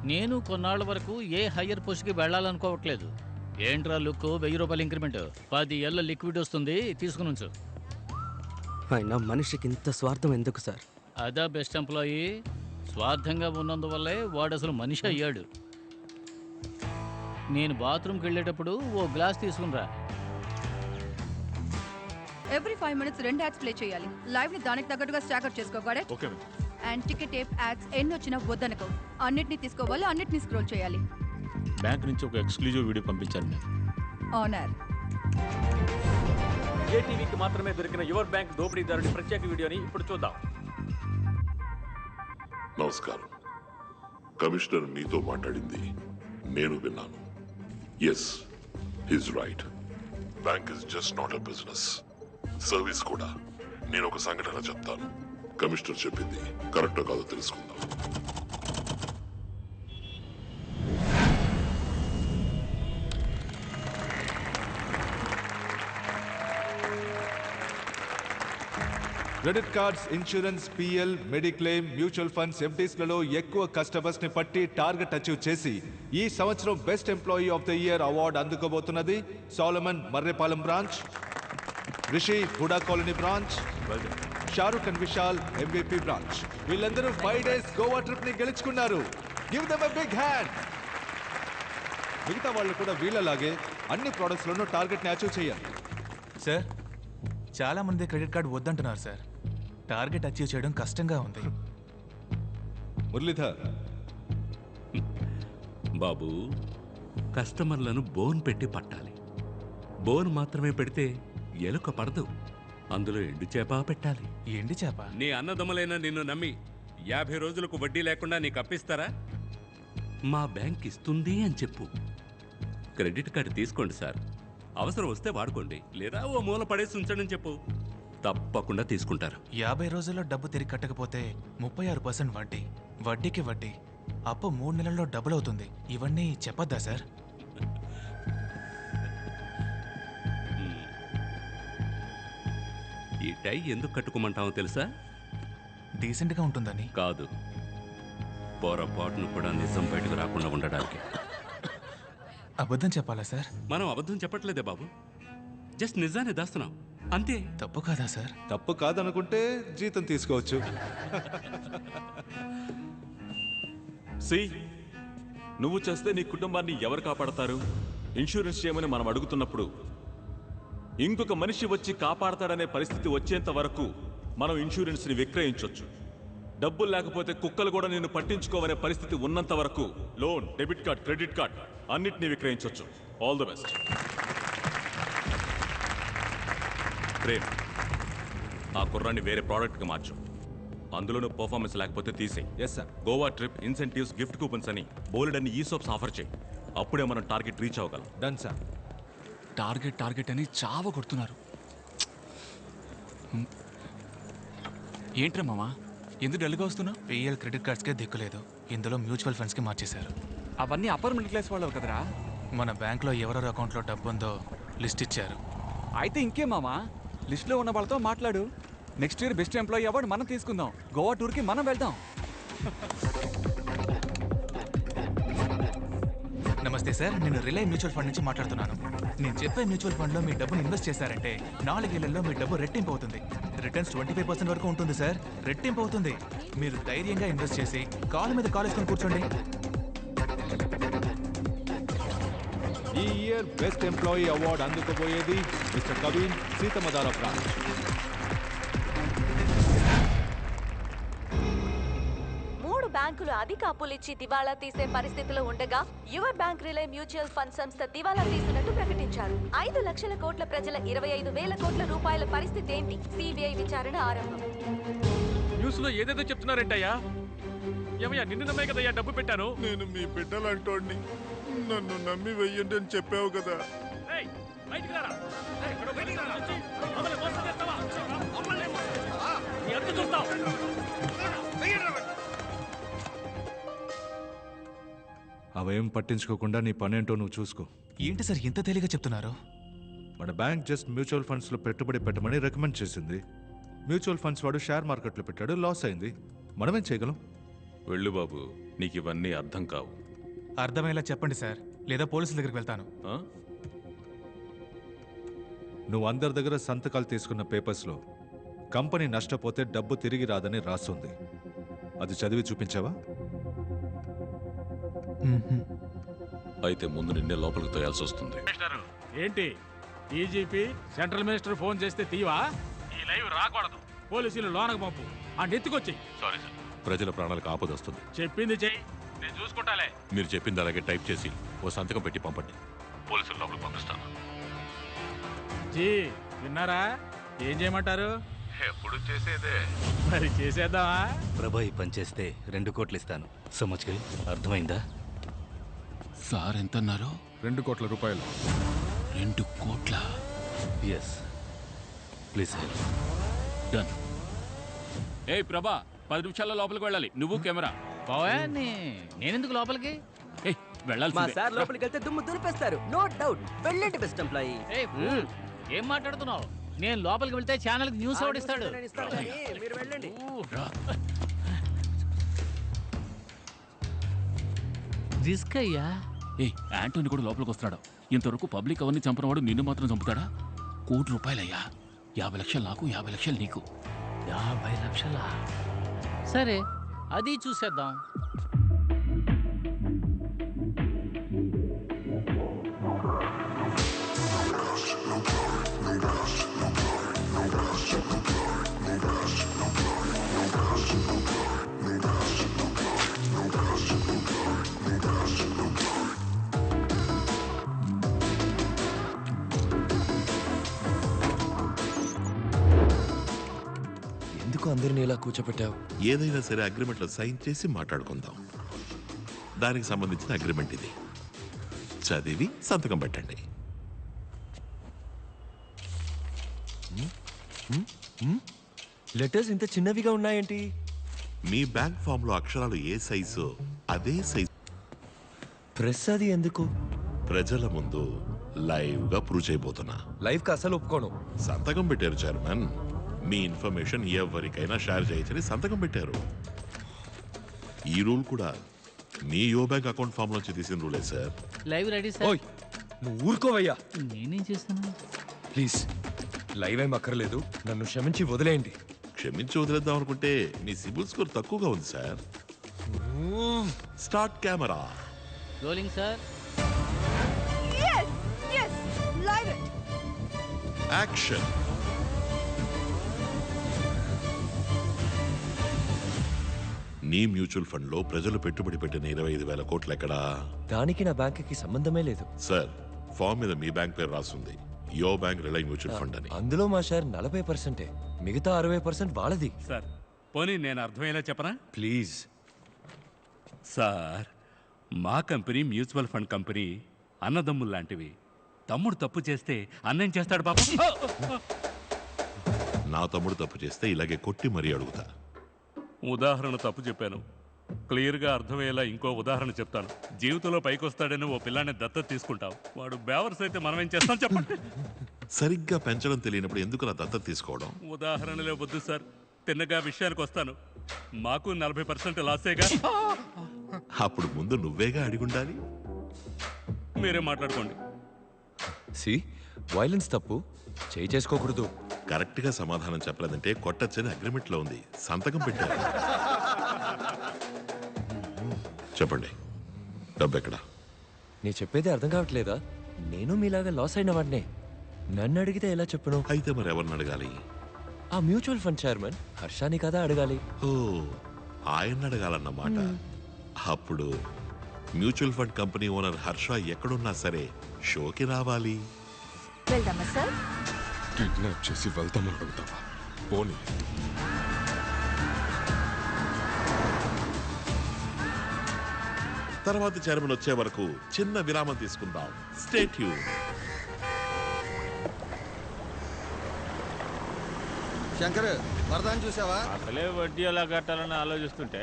నేను కొన్నాళ్ళ వరకు ఏ హయ్యర్ పోస్ట్కి వెళ్ళాలనుకోవట్లేదు. ఏంట్రా లుక్, 1000 రూపాయల ఇంక్రిమెంట్, 10 ఏళ్ళ లిక్విడ్ వస్తుంది, తీసుకుని ఉంచు. అయినా మనిషికి ఇంత స్వార్థం ఎందుకు సార్? అదా బెస్ట్ ఎంప్లాయీ. స్వార్థంగా ఉన్నందువల్లే వాడు అసలు మనిషి అయ్యాడు. నేను బాత్రూమ్కి వెళ్ళేటప్పుడు ఓ గ్లాస్ తీసుకునిరా. ఎవ్రీ 5 minutes 2 యాడ్స్ ప్లే చేయాలి. లైవ్ ని దానికి తగ్గట్టుగా స్టాకప్ చేసుకో. Got it? Okay. And ticket tape ads ఎన్ని వచ్చినా వద్దనుకో. అన్నిటిని తీసుకోవాలి, అన్నిటిని స్క్రోల్ చేయాలి. బ్యాంక్ నుంచి ఒక ఎక్స్క్లూజివ్ వీడియో పంపించారు నేను. ఆనర్. ఏటీవీకి మాత్రమే దొరికిన యువర్ బ్యాంక్ దోపిడీదారుడి ప్రత్యేక వీడియోని ఇప్పుడు చూద్దాం. నమస్కారం. కమిషనర్ మీతో మాట్లాడింది నేను విన్నాను. Yes, he's right. Bank is just not a business, service కూడా. నేను ఒక సంఘటన చెప్తాను. కమిషనర్ చెప్పింది కరెక్టో కాదో తెలుసుకుందాం. Credit cards, insurance, PL, mediclaim, mutual funds, ఎఫ్డీస్లలో ఎక్కువ కస్టమర్స్ ని పట్టి టార్గెట్ అచీవ్ చేసి ఈ సంవత్సరం best employee of the year award అందుకోబోతున్నది Solomon Marripalem branch, Rishi HUDA colony branch, Shahrukh and Vishal MVP branch. వీళ్ళందరూ 5 days గోవా ట్రిప్ ని గెలుచుకున్నారు. Give them a big hand. మిగతా వాళ్ళు కూడా వీళ్ళలాగే అన్ని ప్రొడక్ట్స్ లోనూ టార్గెట్ ని అచీవ్ చేయాలి. సార్, చాలా మంది క్రెడిట్ కార్డు వద్దంటున్నారు సార్. టార్గెట్ అచీవ్ చేయడం కష్టంగా ఉంది. మురళీధర్, బాబు, కస్టమర్లను బోన్ పెట్టి పట్టాలి. బోన్ మాత్రమే పెడితే ఎలుక పడదు. అందులో ఎండు చేప పెట్టాలి. ఎండు చేప? నీ అన్నదమ్ములైన నిన్ను నమ్మి 50 రోజులకు వడ్డీ లేకుండా నీకు అప్పిస్తారా? మా బ్యాంక్ ఇస్తుంది అని చెప్పు. క్రెడిట్ కార్డు తీసుకోండి సార్, అవసరం వస్తే వాడుకోండి, లేదా ఓ మూల పడేసి ఉంచండి చెప్పు. తప్పకుండా తీసుకుంటారు. 50 రోజుల్లో డబ్బు తిరిగి కట్టకపోతే 36% వడ్డీ, వడ్డీకి వడ్డీ, అప్పు 3 నెలల్లో డబుల్ అవుతుంది. ఇవన్నీ చెప్పొద్దా సార్? ఈ టై ఎందుకు కట్టుకోమంటావో తెలుసా? డీసెంట్గా ఉంటుందని కాదు, పొరపాటును కూడా నిజం బయటకు రాకుండా ఉండడానికి. అబద్ధం చెప్పాలా సార్? మనం అబద్ధం చెప్పట్లేదే బాబు, జస్ట్ నిజాన్ని దాస్తున్నాం అంతే. తప్పు కాదా సార్? తప్పు కాదనుకుంటే జీతం తీసుకోవచ్చు. సి, నువ్వు చేస్తే నీ కుటుంబాన్ని ఎవరు కాపాడతారు? ఇన్సూరెన్స్ చేయమని మనం అడుగుతున్నప్పుడు ఇంకొక మనిషి వచ్చి కాపాడతాడనే పరిస్థితి వచ్చేంత వరకు మనం ఇన్సూరెన్స్ని విక్రయించవచ్చు. డబ్బులు లేకపోతే కుక్కలు కూడా నిన్ను పట్టించుకోవనే పరిస్థితి ఉన్నంత వరకు loan, debit card, credit card అన్నిటినీ విక్రయించవచ్చు. All the best. ప్రేమ్, ఆ కుర్రాన్ని వేరే ప్రోడక్ట్కి మార్చు. అందులోనూ పర్ఫార్మెన్స్ లేకపోతే తీసేయి. Yes sir. Goa trip, incentives, gift coupons అని బోలెడన్ని ఈసోప్స్ ఆఫర్ చేయి. అప్పుడే మనం టార్గెట్ రీచ్ అవ్వగలం. Done sir. టార్గెట్ టార్గెట్ అని చావ కొడుతున్నారు. ఏంట్రా మామా, ఎందుకు డల్గా వస్తున్నావు? పిఎల్ క్రెడిట్ కార్డ్స్కే దిక్కులేదు, ఇందులో మ్యూచువల్ ఫండ్స్కి మార్చేశారు. అవన్నీ అప్పర్ మిడిల్ క్లాస్ వాళ్ళు కదరా. మన బ్యాంక్లో ఎవరెవరి అకౌంట్లో డబ్బు ఉందో లిస్ట్ ఇచ్చారు. అయితే ఇంకే మామా, లిస్ట్లో ఉన్న వాళ్ళతో మాట్లాడు. Next year best employee award మనం తీసుకుందాం. గోవా టూర్కి మనం వెళ్దాం. నమస్తే సార్, నేను రిలై మ్యూచువల్ ఫండ్ నుంచి మాట్లాడుతున్నాను. నేను చెప్పే మ్యూచువల్ ఫండ్లో మీ డబ్బును ఇన్వెస్ట్ చేశారంటే 4 ఏళ్లలో మీ డబ్బు రెట్టింపు అవుతుంది. రిటర్న్స్ 25% వరకు ఉంటుంది సార్. రెట్టింపు అవుతుంది. మీరు ధైర్యంగా ఇన్వెస్ట్ చేసి కాలు మీద కాలేసుకొని కూర్చోండి. ఈ ఇయర్ బెస్ట్ ఎంప్లాయీ అవార్డు అందుకోబోయేది మిస్టర్ కవిన్, సీతమదార బ్రాంచ్. బ్యాంకులు అధిక అప్పులిచ్చి దివాళా తీసే పరిస్థితిలో ఉండగా యువ బ్యాంక్ రిలై మ్యూచువల్ ఫండ్ సంస్థ దివాళా తీసినట్టు ప్రకటించారు. 5 లక్షల కోట్ల ప్రజల 25,000 కోట్ల రూపాయల పరిస్థితి ఏంటి? సిబిఐ విచారణ ఆరంభం. న్యూస్ లో ఏదేదో చెప్తున్నారేంటయ్యా? ఏమయ్యా, నిన్ను నమ్మే కదయ్యా డబ్బు పెట్టాను. నేను మీ బిడ్డలంటోడిని, నన్ను నమ్మి వెయ్యండి అని చెప్పావు కదా. అవేం పట్టించుకోకుండా నీ పనేంటో నువ్వు చూసుకో. ఏంటి సార్ ఇంత తేలిగా చెప్తున్నారు? మన బ్యాంక్ జస్ట్ మ్యూచువల్ ఫండ్స్లో పెట్టుబడి పెట్టమని రికమెండ్ చేసింది. మ్యూచువల్ ఫండ్స్ వాడు షేర్ మార్కెట్లో పెట్టాడు, లాస్ అయింది. మనమేం చేయగలం? వెళ్ళు బాబు, నీకు ఇవన్నీ అర్థం కావు. అర్థమయ్యేలా చెప్పండి సార్, లేదా పోలీసుల దగ్గరికి వెళ్తాను. నువ్వు అందరి దగ్గర సంతకాలు తీసుకున్న పేపర్స్లో కంపెనీ నష్టపోతే డబ్బు తిరిగి రాదని రాస్తుంది. అది చదివి చూపించావా? అయితే ముందు నిన్నే లోపలికి తోయాల్సి వస్తుంది. ఏంటి డీజీపీ సెంట్రల్ మినిస్టర్ ఫోన్ చేస్తే తీవా? ఈ లైవ్ రాకూడదు. పోలీసులు లోనకు పంపు, ఆ నెత్తుకొచ్చాయి. సారీ సార్, ప్రజల ప్రాణాలకు ఆపద వస్తుంది. చెప్పింది చెయ్యి, నేను చూసుకుంటాలే. మీరు చెప్పింది అలాగే టైప్ చేసి ఓ సంతకం పెట్టి పంపండి. పోలీసులు లోపలికి పంపిస్తాను. జీ విన్నారా? ఏం చేయమంటారు? ఎప్పుడు చేసేదే. మరి చేసేద్దామా? ప్రభా ఈ పని చేస్తే 2 కోట్లు ఇస్తాను. సమజ్కి అర్థమైందా? సార్ ఎంత అన్నారు? 2 కోట్ల రూపాయలు. 2 కోట్ల? Yes please help. డన్. ఏ ప్రభా, 10 నిమిషాల్లో లోపలికి వెళ్ళాలి. నువ్వు కెమెరా. బావా నేనెందుకు లోపలికి? వెళ్ళాలి. మా సార్ లోపలికి వెళ్తే దుమ్ము దులిపేస్తారు. No doubt. వెళ్ళండి బెస్ట్ ఎంప్లాయీ. ఏం మాట్లాడుతున్నావు? నేను లోపలికి వెళ్తే ఛానల్ న్యూస్ ఓడిస్తాడు. మీరు వెళ్ళండి. రిస్క్ అయ్యా. ఏ యాంటోని కూడా లోపలికి వస్తున్నాడు. ఇంతవరకు పబ్లిక్ అవన్నీ చంపినవాడు నిన్ను మాత్రం చంపుతాడా? 1 కోటి రూపాయలయ్యా. 50 లక్షలు నాకు, 50 లక్షలు నీకు. 50 లక్షలా? సరే, అది చూసేద్దాం. ఎందుకు అందరినీ ఇలా కూర్చోపెట్టావు? ఏదైనా సరే అగ్రిమెంట్లో సైన్ చేసి మాట్లాడుకుందాం. దానికి సంబంధించిన అగ్రిమెంట్ ఇది. చదివి సంతకం పెట్టండి. లెటర్స్ ఇంత చిన్నవిగా ఉన్నాయేంటి? మీ బ్యాంక్ ఫామ్ లో అక్షరాలు ఏ సైజు అదే సైజు. ప్రెస్ అది ఎందుకు? ప్రజల ముందు లైవ్ గా ప్రూవ్ చేయబోతున్నా. లైవ్ కి అసలు ఒప్పుకోను. సంతకం పెట్టారు చైర్మన్. మీ ఇన్ఫర్మేషన్ ఎవరికైనా షేర్ చేయొచ్చని సంతకం పెట్టారు. ఈ రూల్ కూడా మీ యో బ్యాంక్ అకౌంట్ ఫామ్ నుంచి తీసిన రూలే సార్. Live ready sir. నువ్వు ఊరుకోవయ్యా. నేనేం చేశాను? ప్లీజ్ లైవ్ ఏం అక్కర్లేదు. నన్ను క్షమించి వదిలేయండి. క్షమించి వదిలేద్దాం అనుకుంటే మీ సిబిల్ స్కోర్ తక్కువగా ఉంది sir. Start camera. Rolling sir. Action. నీ మ్యూచువల్ ఫండ్ లో ప్రజలు పెట్టుబడి పెట్టిన 25,000 కోట్లు ఎక్కడా? దానికి నా బ్యాంక్కి సంబంధమే లేదు సార్. ఫామ్ మీద మీ బ్యాంక్ పేరు రాస్తుంది. యో బ్యాంక్ రిలై మ్యూచువల్ ఫండ్ అని. అందులో మా షేర్ 40%. మిగతా 60% వాళ్ళది. సార్ పోనీ నేను అర్థమయ్యేలా చెప్పనా? ప్లీజ్ సార్, మా కంపెనీ మ్యూచువల్ ఫండ్ కంపెనీ అన్నదమ్ములు లాంటివి. తమ్ముడు తప్పు చేస్తే అన్నేం చేస్తాడు పాప? నా తమ్ముడు తప్పు చేస్తే ఇలాగే కొట్టి మరీ అడుగుతా. ఉదాహరణ తప్పు చెప్పాను. క్లియర్గా అర్థమయ్యేలా ఇంకో ఉదాహరణ చెప్తాను. జీవితంలో పైకి వస్తాడని ఓ పిల్లాన్ని దత్తత తీసుకుంటావు. వాడు బేవర్స్ అయితే మనం ఏం చేస్తాం చెప్పండి? సరిగ్గా పెంచడం తెలియనప్పుడు ఎందుకు నా దత్తత తీసుకోవడం? ఉదాహరణలే వద్దు సార్, తిన్నగా విషయానికి వస్తాను. మాకు 40% లాసేగా. అప్పుడు ముందు నువ్వేగా అడిగుండాలి. మీరే మాట్లాడుకోండి. సి వైలెన్స్ తప్పు, చేయి చేసుకోకూడదు. కరెక్ట్ గా సమాధానం చెప్పలేదంటే కొట్టచ్చని అగ్రిమెంట్ లో ఉంది, సంతకం పెట్టారు. చెప్పండి, డబ్బు ఎక్కడా? నీ చెప్పేది అర్థం కావట్లేదా? నేను మీలాగా లాస్ అయిన వాడినే. నన్ను అడిగితే ఎలా చెప్పను? అయితే మరి ఎవరిని అడగాలి? ఆ మ్యూచువల్ ఫండ్ చైర్మన్ హర్షాని కదా అడగాలి. ఓ, ఆయన అడగాలన్నమాట. అప్పుడు mutual fund company owner Harsha ఎక్కడున్నా సరే షోకి రావాలి. వెళ్దామా సార్? కిడ్నాప్ చేసి వెళ్తామని అడుగుతావా? పోనీ. తర్వాత చైర్మన్ వచ్చే వరకు చిన్న విరామం తీసుకుందాం. Stay tune. శంకర్, వరదాన్ని చూసావా? అసలే వడ్డీ ఎలా కట్టాలని ఆలోచిస్తుంటే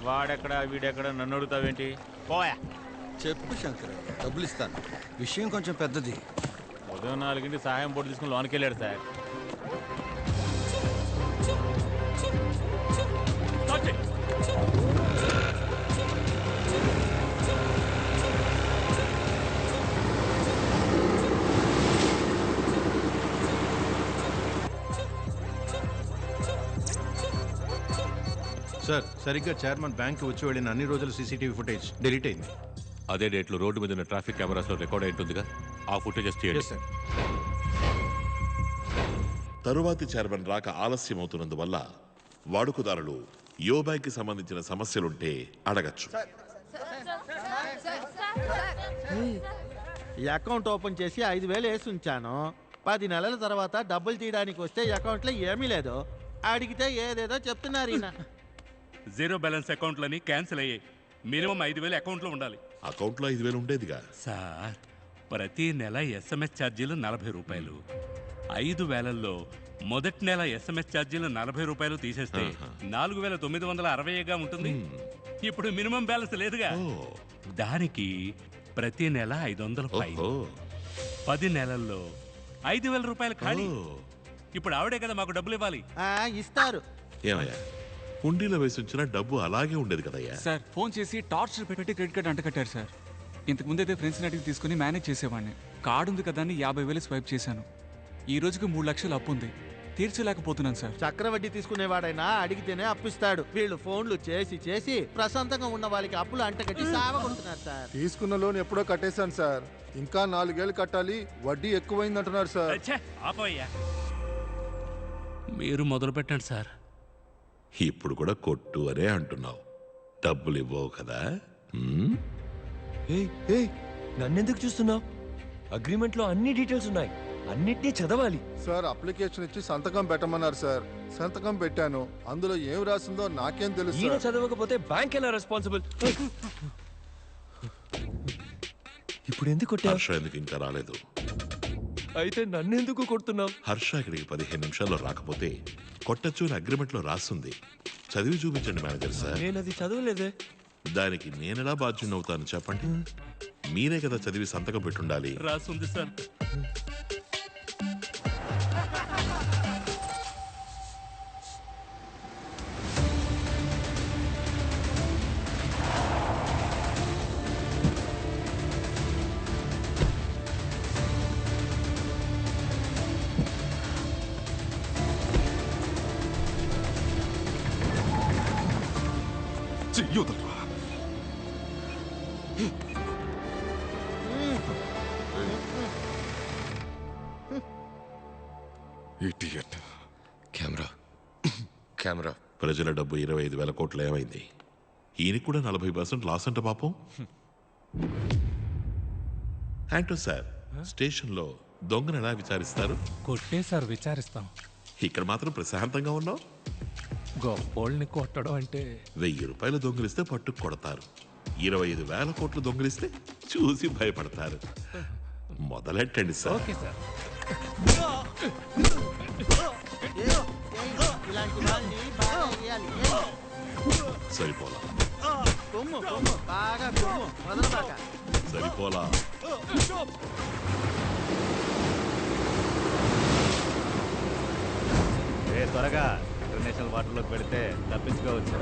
వాడెక్కడ వీడెక్కడ నన్ను అడుగుతావేంటి? పోయా. చెప్పు శంకర్, డబ్బులు ఇస్తాను. విషయం కొంచెం పెద్దది. ఉదయం 4 సహాయం బోర్డు తీసుకుని లోనికి వెళ్ళాడు సార్. సార్, సరిగ్గా చైర్మన్ బ్యాంక్ వచ్చి వెళ్ళిన అన్ని రోజుల సీసీటీవీ ఫుటేజ్ డిలీట్ అయింది. అదే డేట్లో రోడ్డు మీద ఉన్న ట్రాఫిక్ కెమెరాస్లో రికార్డ్ అయి ఉంటుందిగా, ఆ ఫుటేజెస్ తీయండి. తరువాతి చైర్మన్ రాక ఆలస్యం అవుతున్నందువల్ల వాడుకదారులు యో బ్యాంక్ కి సంబంధించిన సమస్యలుంటే అడగచ్చు. ఈ అకౌంట్ ఓపెన్ చేసి 5,000 వేసి ఉంచాను. 10 నెలల తర్వాత డబ్బులు తీయడానికి వస్తే అకౌంట్లో ఏమీ లేదు. అడిగితే ఏదేదో చెప్తున్నారు ఈయన. జీరో బ్యాలెన్స్ అకౌంట్లని క్యాన్సిల్ అయ్యాయి. మినిమం 5,000 అకౌంట్లో ఉండాలి. అకౌంట్లో 5,000 ఉండేదిగా సార్. ప్రతి నెల SMS ఛార్జీలు 40 రూపాయలు. 5,000లో మొదటి నెల SMS ఛార్జీలు 40 రూపాయలు తీసేస్తే 4,960గా ఉంటుంది. ఇప్పుడు మినిమం బ్యాలెన్స్ లేదుగా, దానికి ప్రతి నెల 500 పై. 10 నెలల్లో 5,000 రూపాయలు ఖాళీ. ఇప్పుడు ఆవిడే కదా మాకు డబ్బులు ఇవ్వాలి. ఇస్తారు. ఏమయ్యా, హుండీలో వేసి ఉంచిన డబ్బు అలాగే ఉండేది కదయ్యా. సార్, ఫోన్ చేసి టార్చర్ పెట్టి క్రెడిట్ కార్డ్ అంటకట్టారు సార్. ఇంతకు ముందైతే ఫ్రెండ్స్ అడిగి తీసుకుని మేనేజ్ చేసేవాడిని. కార్డు ఉంది కదా అని 50,000 స్వైప్ చేశాను. ఈ రోజుకి 3 లక్షలు అప్పు ఉంది, తీర్చలేకపోతున్నాను సార్. చక్రవడ్డీ తీసుకునేవాడైనా అడిగితేనే అప్పిస్తాడు. వీళ్ళు ఫోన్లు చేసి చేసి ప్రశాంతంగా ఉన్న వాళ్ళకి అప్పులు అంటకట్టి సావగొడుతున్నారు సార్. తీసుకున్న లోన్ ఎప్పుడో కట్టేశాను సార్. ఇంకా 4 ఏళ్ళు కట్టాలి, వడ్డీ ఎక్కువైంది అంటున్నారు సార్. ఆపోయ్యా, మీరు మొదలు పెట్టండి సార్. ఇప్పుడు కూడా కొట్టు అనే అంటున్నావు, డబ్బులు ఇవ్వవు కదా? నన్నెందుకు చూస్తున్నావు? అగ్రిమెంట్ లో అన్ని డీటెయిల్స్ ఉన్నాయి, అన్నిటినీ చదవాలి. సార్, అప్లికేషన్ ఇచ్చి సంతకం పెట్టమన్నారు సార్. సంతకం పెట్టాను, అందులో ఏం రాసిందో నాకేం తెలుసు. ఈయన చదవకపోతే బ్యాంక్ ఎలా రెస్పాన్సిబుల్? ఇప్పుడు ఎందుకు కొట్టా? హర్ష ఎందుకు ఇంకా రాలేదు? అయితే నన్నెందుకు కొడుతున్నావు? హర్ష ఇక్కడికి 15 నిమిషాల్లో రాకపోతే కొట్టచ్చు అని అగ్రిమెంట్ లో రాస్తుంది. చదివి చూపించండి మేనేజర్ సార్. నేను అది చదవలేదే. దానికి నేనెలా బాధ్యుని అవుతాను చెప్పండి? మీరే కదా చదివి సంతకం పెట్టుండాలి. రాసుంది సార్. చెయ్యొదరా. ఇడియట్. కెమెరా. ప్రజల డబ్బు 25,000 కోట్లు ఏమైంది? ఈయనకి కూడా 40% లాస్ అంట పాపం. యాంటో సార్, స్టేషన్లో దొంగను ఎలా విచారిస్తారు? కొట్టే సార్ విచారిస్తాం. ఇక్కడ మాత్రం ప్రశాంతంగా ఉన్నావు. గొప్పోళ్ళని కొట్టడం అంటే 1,000 రూపాయలు దొంగిలిస్తే పట్టుకు కొడతారు, 25,000 కోట్లు దొంగిలిస్తే చూసి భయపడతారు. మొదలెట్టండి సార్. Okay sir. ఇలాంటి వాళ్ళని బాగా వేయాలి. సరిపోలా. కొమ్ము కొమ్ము బాగా కొమ్ము వదలబాక. సరిపోలా. త్వరగా ఇంటర్నేషనల్ వాటర్లోకి పెడితే తప్పించుకోవచ్చు.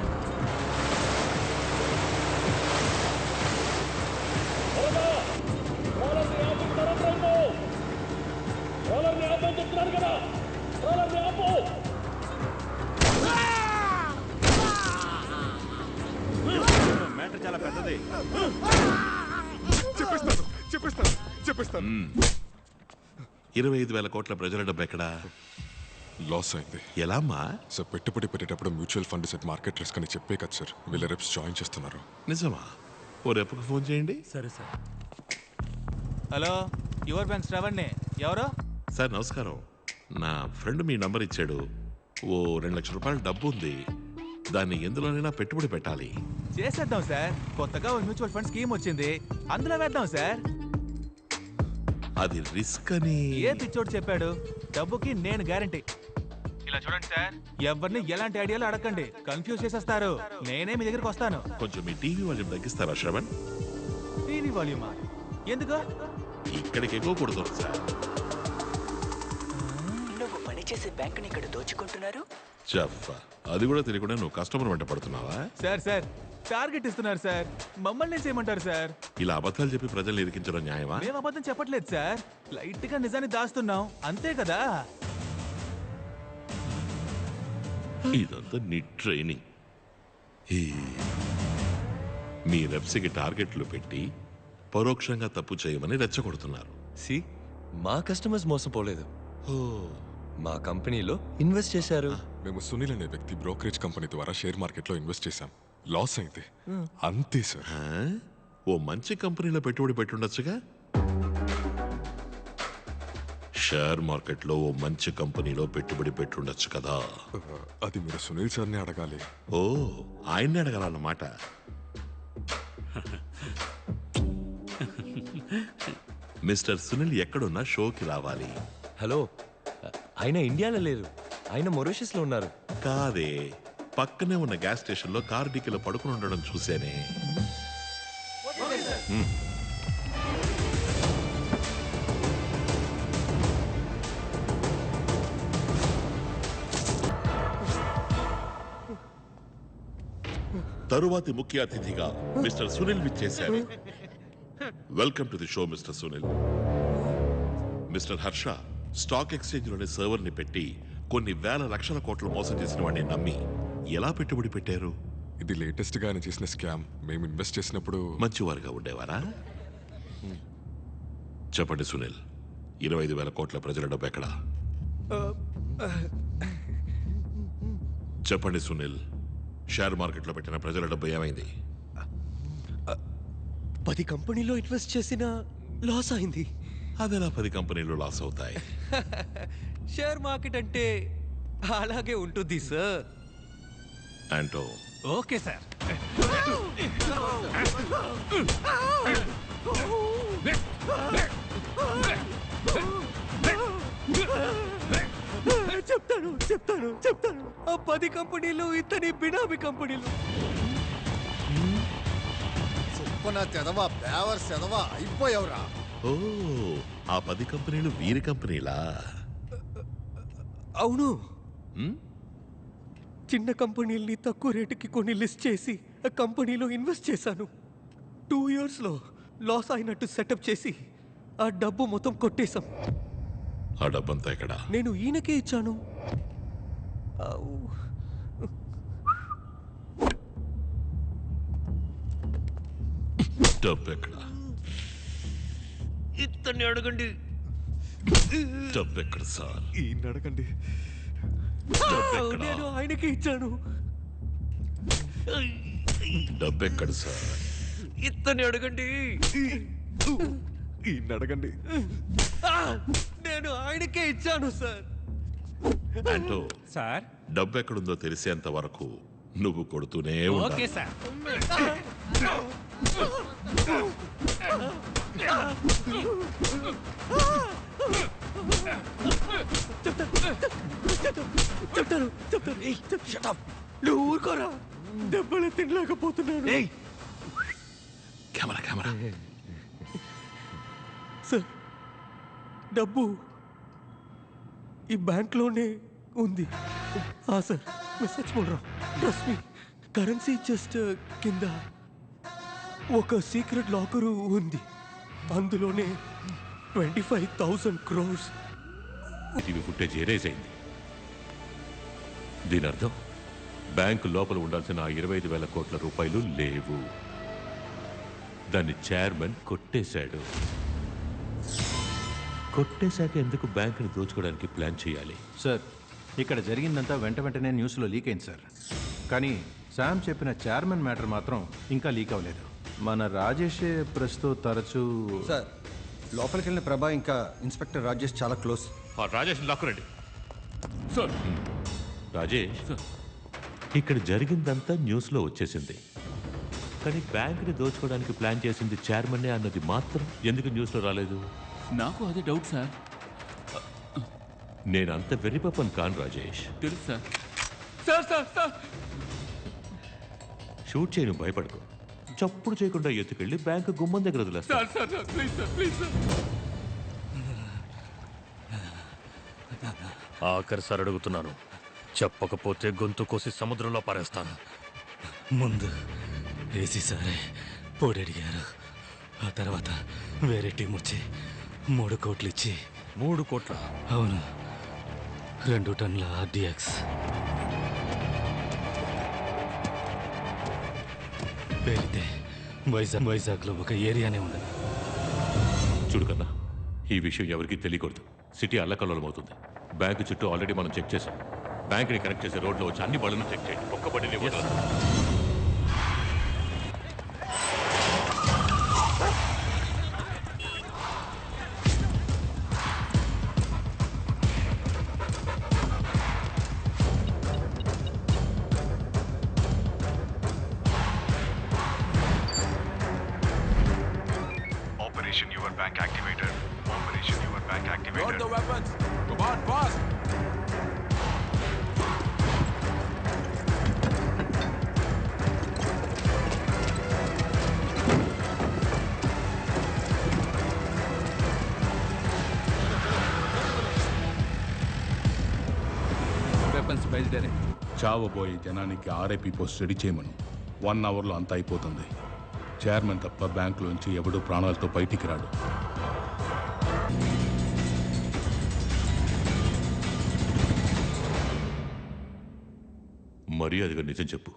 మ్యాటర్ చాలా పెద్దది. చెప్పేస్తాను. 25,000 కోట్ల ప్రజల డబ్బు ఎక్కడా? లాస్ అయింది. ఎలా అమ్మా? సార్ పెట్టుబడి పెట్టేటప్పుడు mutual fund set market risk అని చెప్పే కదా సార్ వీళ్ళ రెప్స్ జాయిన్ చేస్తున్నారు. నిజమా? ఓ రెప్కి ఫోన్ చేయండి. సరే సార్. హలో, యువర్ బ్యాంక్ శ్రవణ్ణి. ఎవరు? సార్ నమస్కారం. నా ఫ్రెండ్ మీ నంబర్ ఇచ్చాడు. ఓ 2 లక్షల రూపాయల డబ్బు ఉంది. దాన్ని ఎందులోనైనా పెట్టుబడి పెట్టాలి. చేసేద్దాం సార్. కొత్తగా ఒక మ్యూచువల్ ఫండ్ స్కీమ్ వచ్చింది, అందులో వేద్దాం సార్. అది రిస్క్ అని ఏ పిచ్చోడు చెప్పాడు? డబ్బుకి నేను గ్యారంటీ. ఇలా చూడండి సార్, ఎవరిని ఎలాంటి ఐడియాలు అడగండి, కన్ఫ్యూజ్ చేసేస్తారు. నేనే మీ దగ్గరికి వస్తాను. కొంచెం మీ టీవీ వాల్యూమ్ తగ్గిస్తారా శ్రవణ్? టీవీ వాల్యూమా? ఎందుకు? ఇక్కడికి ఎక్కువ కొడుతుంది సార్. నువ్వు పనిచేసే బ్యాంకుని ఇక్కడ దోచుకుంటున్నారు. చెప్ప అది కూడా తెలియకుండా నువ్వు కస్టమర్ వెంట పడుతున్నావా? సార్ టార్గెట్ ఇస్తున్నారు సార్. మమ్మల్ని ఏం చేయమంటారు సార్? ఇలా అబద్ధాలు చెప్పి ప్రజల్ని ఇరికించడం న్యాయమా? మేము అబద్ధం చెప్పట్లేదు సార్, లైట్ గా నిజాన్ని దాస్తున్నాం అంతే కదా. ఇదంతా నీ ట్రైనింగ్. మీ రెప్స్కి టార్గెట్లు పెట్టి పరోక్షంగా తప్పు చేయమని రెచ్చగొడుతున్నారు. సి మా కస్టమర్స్ మోసపోలేదు, మా కంపెనీలో ఇన్వెస్ట్ చేశారు. మేము సునీల్ అనే వ్యక్తి బ్రోకరేజ్ కంపెనీ ద్వారా షేర్ మార్కెట్లో ఇన్వెస్ట్ చేశాం. లాస్ అయింది అంతే సార్. ఓ మంచి కంపెనీలో పెట్టుబడి పెట్టుండొచ్చుగా. షేర్ మార్కెట్లో ఓ మంచి కంపెనీలో పెట్టుబడి పెట్టుండొచ్చు కదా. అది మీరు సునీల్ సార్ని అడగాలి. ఓ ఆయన్ని అడగాలన్నమాట. మిస్టర్ సునీల్ ఎక్కడున్నా షోకి రావాలి. హలో, ఆయన ఇండియాలో లేరు, ఆయన మొరీషియస్లో ఉన్నారు. కాదే, పక్కనే ఉన్న గ్యాస్ స్టేషన్లో కారు డిక్కీలో పడుకుని ఉండడం చూసేనే. తరువాతి ముఖ్య అతిథిగా మిస్టర్ సునీల్ విచ్చేశారు. Welcome to the show mister Sunil. Mister Harsha stock exchange లోని సర్వర్ ని పెట్టి కొన్ని వేల లక్షల కోట్లు మోసం చేసిన వాడిని నమ్మి ఎలా పెట్టుబడి పెట్టారు? ఇది లేటెస్ట్ గా ఆయన చేసిన స్కామ్. మేము ఇన్వెస్ట్ చేసినప్పుడు మంచివారుగా ఉండేవారా? చెప్పండి సునీల్, 25,000 కోట్ల ప్రజల డబ్బు ఎక్కడా? చెప్పండి సునీల్, షేర్ మార్కెట్లో పెట్టిన ప్రజల డబ్బు ఏమైంది? 10 కంపెనీలో ఇన్వెస్ట్ చేసిన లాస్ అయింది. అదెలా 10 కంపెనీలు లాస్ అవుతాయి? షేర్ మార్కెట్ అంటే అలాగే ఉంటుంది సార్. అంటో okay sir. చెప్తాను. ఆ 10 కంపెనీలు ఇతని బినామీ కంపెనీలు. సుప్పన తెదవా, బేవర్ సెదవా అయిపోయావురా. ఓ, ఆ 10 కంపెనీలు వీరి కంపెనీలా? అవును. చిన్న కంపెనీల్ని తక్కువ రేటుకి కొన్ని లిస్ట్ చేసి ఆ కంపెనీలో ఇన్వెస్ట్ చేశాను. 2 ఇయర్స్లో లాస్ అయినట్టు సెటప్ చేసి ఆ డబ్బు మొత్తం కొట్టేశాం. ఆ డబ్బంతా ఎక్కడ? నేను ఈయనకే ఇచ్చాను. డబ్బు ఎక్కడ? ఇతన్ని అడగండి. డబ్బు ఎక్కడ సార్? ఈయన అడగండి. నేను ఆయనకే ఇచ్చాను. డబ్బు ఎక్కడ సార్? ఇతన్ని అడగండి. ఈయన అడగండి. నేను ఆయనకే ఇచ్చాను సార్. అంటో సార్, డబ్బు ఎక్కడుందో తెలిసేంత వరకు నువ్వు కొడుతూనే ఉండాలి. Okay sir. చెప్తాను. నువ్వు ఊరుకోరా, దెబ్బలు తినలేకపోతున్నాను. కెమెరా సార్, డబ్బు ఈ బ్యాంక్లోనే ఉంది. हाँ सर, मैं सच बोल रहा हूँ. Trust me. కరెన్సీ జస్ట్ కింద ఒక సీక్రెట్ లాకరు ఉంది. అందులోనే 25,000 crores. టీవీ ఫుటేజ్ ఎరేజ్ అయింది. దీని అర్థం బ్యాంకు లోపల ఉండాల్సిన 25,000 కోట్ల రూపాయలు లేవు. దాన్ని చైర్మన్ కొట్టేశాడు. కొట్టేశాక ఎందుకు బ్యాంకుని దోచుకోవడానికి ప్లాన్ చేయాలి? సార్, ఇక్కడ జరిగిందంతా వెంటనే న్యూస్లో లీక్ అయింది సార్. కానీ శామ్ చెప్పిన చైర్మన్ మ్యాటర్ మాత్రం ఇంకా లీక్ అవ్వలేదు. మన రాజేషే ప్రస్తుతం తరచూ సార్, లోపలికి వెళ్ళిన ప్రభా ఇంకా ఇన్స్పెక్టర్ రాజేష్ చాలా క్లోజ్. రాజేష్ లాక్కురండి. సార్ రాజేష్, ఇక్కడ జరిగిందంతా న్యూస్లో వచ్చేసింది. కానీ బ్యాంకుని దోచుకోవడానికి ప్లాన్ చేసింది చైర్మన్నే అన్నది మాత్రం ఎందుకు న్యూస్లో రాలేదు? నాకు అదే డౌట్ సార్. నేను అంత వెర్రిపప్పని కాను రాజేష్. తెలుసు sir. Sir sir sir shoot చేయను, భయపడకు. చప్పుడు చేయకుండా ఎత్తుకెళ్ళి బ్యాంకు గుమ్మం దగ్గర వదిలేస్తా. Sir sir sir please sir please sir. ఆఖరి సార్ అడుగుతున్నాను, చెప్పకపోతే గొంతు కోసి సముద్రంలో పారేస్తాను. ముందు ఏసీ సారే పొడి అడిగారు. ఆ తర్వాత వేరే టీం వచ్చి 3 కోట్లు ఇచ్చి 3 కోట్ల? అవును, 2 టన్నుల ఆర్డిఎక్స్. పేరితే వైజాగ్లో ఒక ఏరియానే ఉండదు. చూడు కన్నా, ఈ విషయం ఎవరికీ తెలియకూడదు. సిటీ అల్లకల్లోలం అవుతుంది. బ్యాంకు చుట్టూ ఆల్రెడీ మనం చెక్ చేసాం. బ్యాంకుని కనెక్ట్ చేసే రోడ్లో వచ్చి అన్ని బళ్ళను చెక్ చేయండి. ఒక్క బడిని వదలదు. Operation Your Bank activated. Operation Your Bank activated. Load the weapons. Come on, fast. Weapons బయలుదేరే. చావబోయే జనానికి ఆర్ఐపీ పోస్ట్ రెడీ చేయమను. 1 అవర్లో అంతా అయిపోతుంది. చైర్మన్ తప్ప బ్యాంకులోంచి ఎవడూ ప్రాణాలతో బయటికి రాడు. మర్యాదగా నిజం చెప్పు.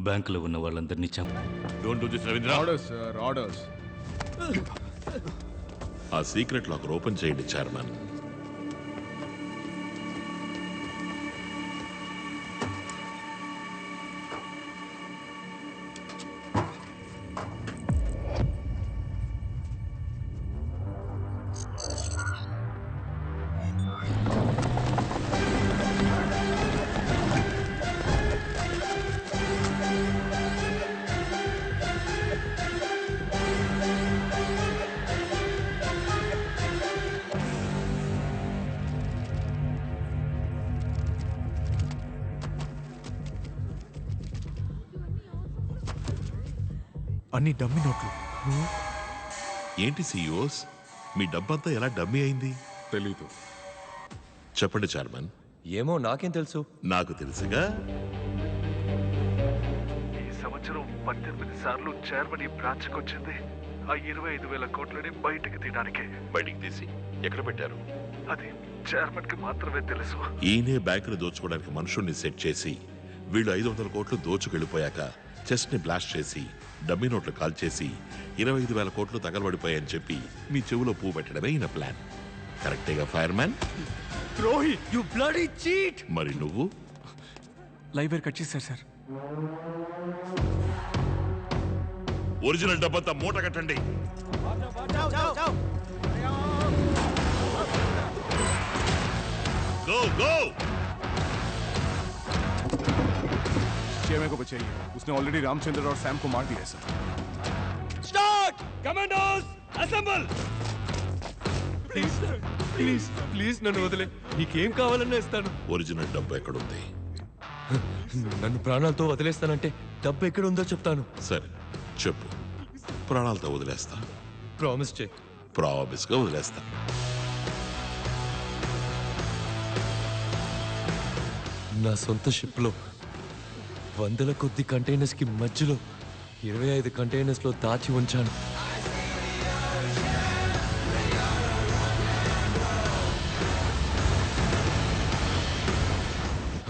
బ్యాంకులో ఉన్న వాళ్ళందరినీ don't do this Ravindra. Orders sir, orders. ఆ సీక్రెట్ లాకర్ ఓపెన్ చేయండి చైర్మన్. అన్ని డమ్మి నోట్లు. ఏంటి సీఈఓస్, మీ డబ్బంతా ఎలా డమ్మీ అయింది? తెలీదు. చెప్పండి చైర్మన్. ఏమో, నాకేం తెలుసు? నాకు తెలుసుగా. ఈ సంవత్సరం 18 సార్లు చైర్మన్ ఈ బ్రాంచ్కి వచ్చింది. ఆ 25,000 కోట్లని బయటికి తీయడానికి. బయటికి తీసి ఎక్కడ పెట్టారు? అది చైర్మన్ కి మాత్రమే తెలుసు. ఈయనే బ్యాంకుని దోచుకోవడానికి మనుషుల్ని సెట్ చేసి వీళ్ళు 500 కోట్లు దోచుకెళ్ళిపోయాక చెస్ట్ ని బ్లాస్ట్ చేసి డమ్మీ నోట్లు కాల్ చేసి 25,000 కోట్లు తగలబడిపోయాయని చెప్పి మీ చెవులో పువ్వు పెట్టడమే ఈయన ప్లాన్. కరెక్టేగా ఫైర్ మ్యాన్? ద్రోహి, యు బ్లడీ చీట్. మరి నువ్వు? లైవ్ వైర్ కట్ చేశారు సార్. ఒరిజినల్ డబ్బంతా మూట కట్టండి. गो गो। चेयरमैन को बचाइए, उसने ऑलरेडी रामचंद्र और सैम को मार दिया है sir. Start commandos assemble. Please please please నన్ను వదిలే, నీకేం కావాలన్నా ఇస్తాను. ఒరిజినల్ డబ్బు ఎక్కడుంది? నన్ను ప్రాణాలతో వదిలేస్తానంటే డబ్బు ఎక్కడుందో చెప్తాను. సరే చెప్పు, ప్రాణాలతో వదిలేస్తా. ప్రామిస్ చేయి. ప్రామిస్గా వదిలేస్తా. నా సొంత షిప్లో వందల కొద్ది కంటైనర్స్కి మధ్యలో 25 కంటైనర్స్లో దాచి ఉంచాను.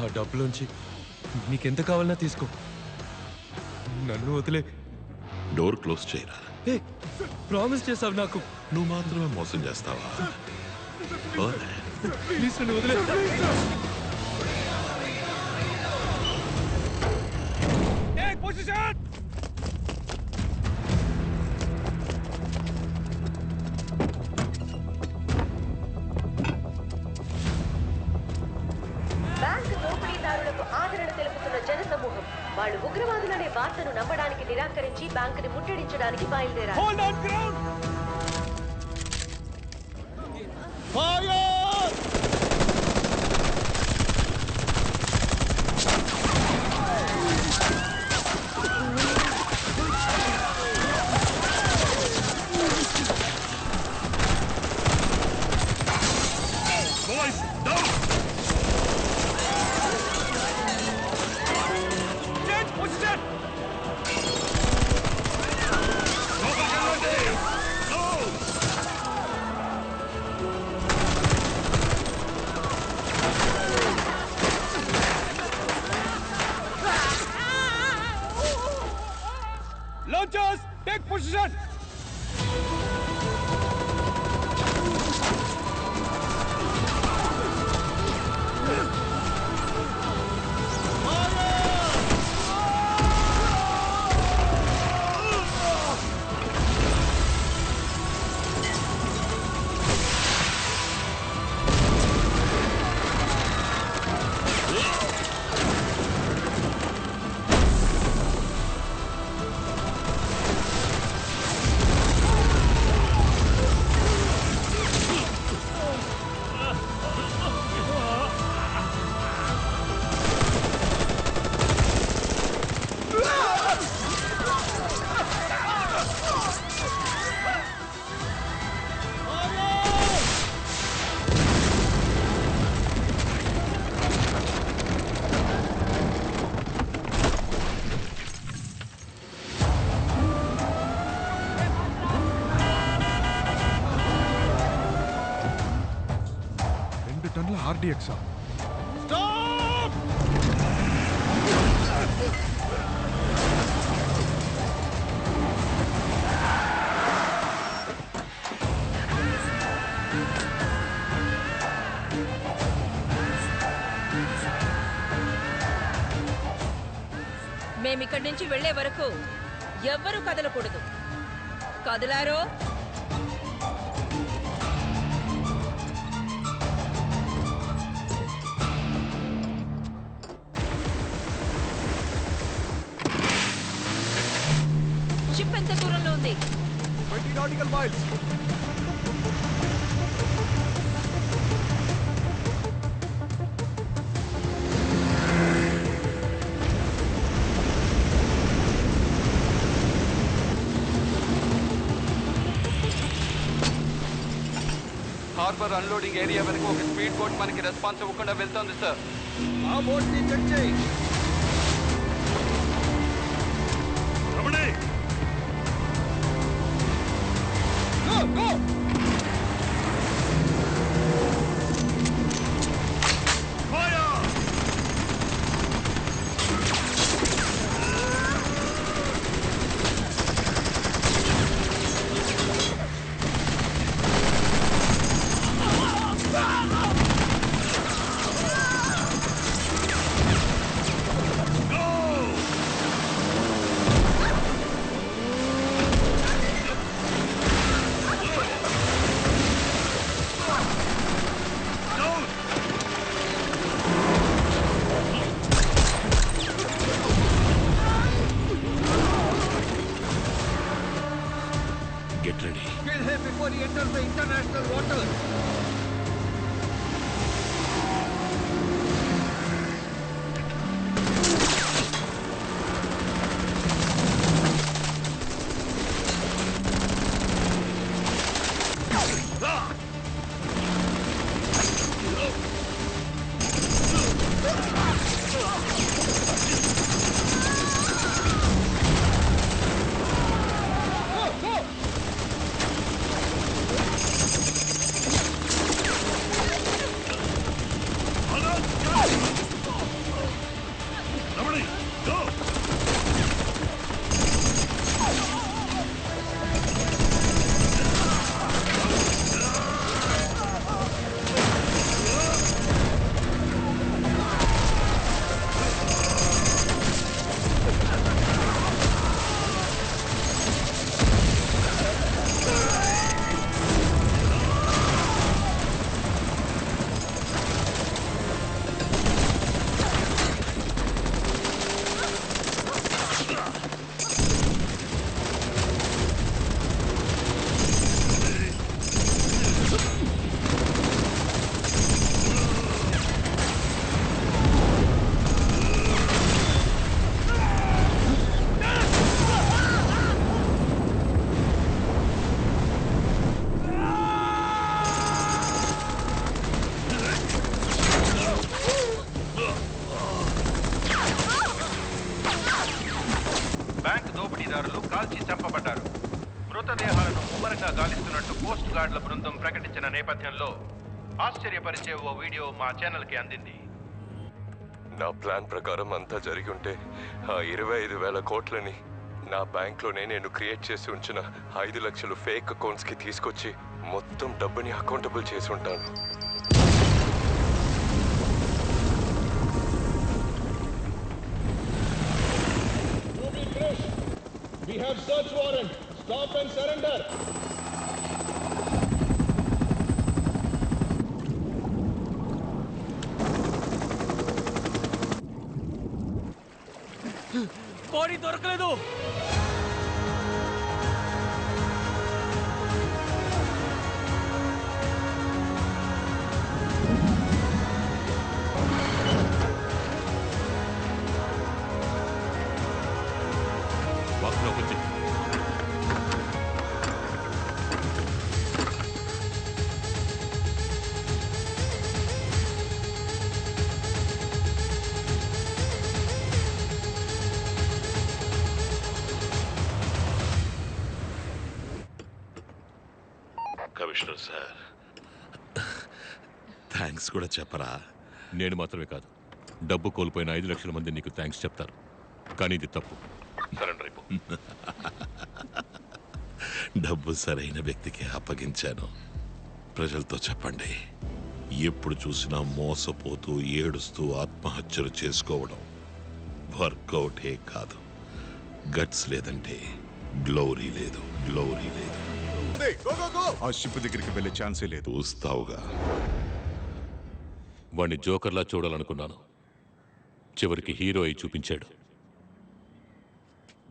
ఆ డబ్బులోంచి నీకెంత కావాలన్నా తీసుకో, నన్ను వదిలే. డోర్ క్లోజ్ చేయరా. ప్రామిస్ చేసావు నాకు. నువ్వు మాత్రమే మోసం చేస్తావా? ప్లీజ్ నన్ను వదిలే. Take position! బ్యాంకు దోపిడీదారులకు ఆదరణ తెలుపుతున్న జనసమూహం వాళ్ళు ఉగ్రవాదులనే వార్తను నమ్మడానికి నిరాకరించి బ్యాంకుని ముట్టడించడానికి బయలుదేరారు. Boys, down! Take position! Launchers, take position! టన్నుల ఆర్డీఎక్సా? మేమిక్కడి నుంచి వెళ్లే వరకు ఎవ్వరూ కదలకూడదు. కదలారో షిప్ ఎంత దూరంలో ఉంది? 20 nautical miles. Harbour unloading area వరకు ఒక స్పీడ్ బోట్ మనకి రెస్పాన్స్ ఇవ్వకుండా వెళ్తోంది సార్. ఆ బోట్ ని చెక్ చేయి. Go, go! Fire! Get ready. Kill him before he enters the international waters. గార్డుల బృందం ప్రకటించిన నేపథ్యంలో ఆశ్చర్యపరిచే ఓ వీడియో మా ఛానల్కి అందింది. నా ప్లాన్ ప్రకారం అంతా జరిగి ఉంటే ఆ 25,000 కోట్లని నా బ్యాంక్లోనే నేను క్రియేట్ చేసి ఉంచిన 5 లక్షలు ఫేక్ అకౌంట్స్కి తీసుకొచ్చి మొత్తం డబ్బుని అకౌంటబుల్ చేసి ఉంటాను. We have search warrant. Stop and surrender. Body దొరకలేదు. బాక్స్లోకి వచ్చి కమిషనర్ సార్, థ్యాంక్స్ కూడా చెప్పరా? నేను మాత్రమే కాదు, డబ్బు కోల్పోయిన 5 లక్షల మంది నీకు థ్యాంక్స్ చెప్తారు. కానీ ఇది తప్పు. సరెండర్ అయిపో. డబ్బు సరైన వ్యక్తికి అప్పగించాను. ప్రజలతో చెప్పండి, ఎప్పుడు చూసినా మోసపోతూ ఏడుస్తూ ఆత్మహత్యలు చేసుకోవడం వర్కౌటే కాదు. గట్స్ లేదంటే గ్లోరీ లేదు, గ్లోరీ లేదు. ఆ షిప్ దగ్గరికి వెళ్ళే ఛాన్సే లేదు. చూస్తావుగా. వాణ్ణి జోకర్లా చూడాలనుకున్నాను, చివరికి హీరో అయి చూపించాడు.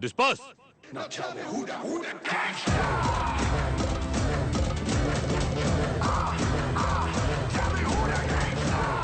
డిస్పాస్.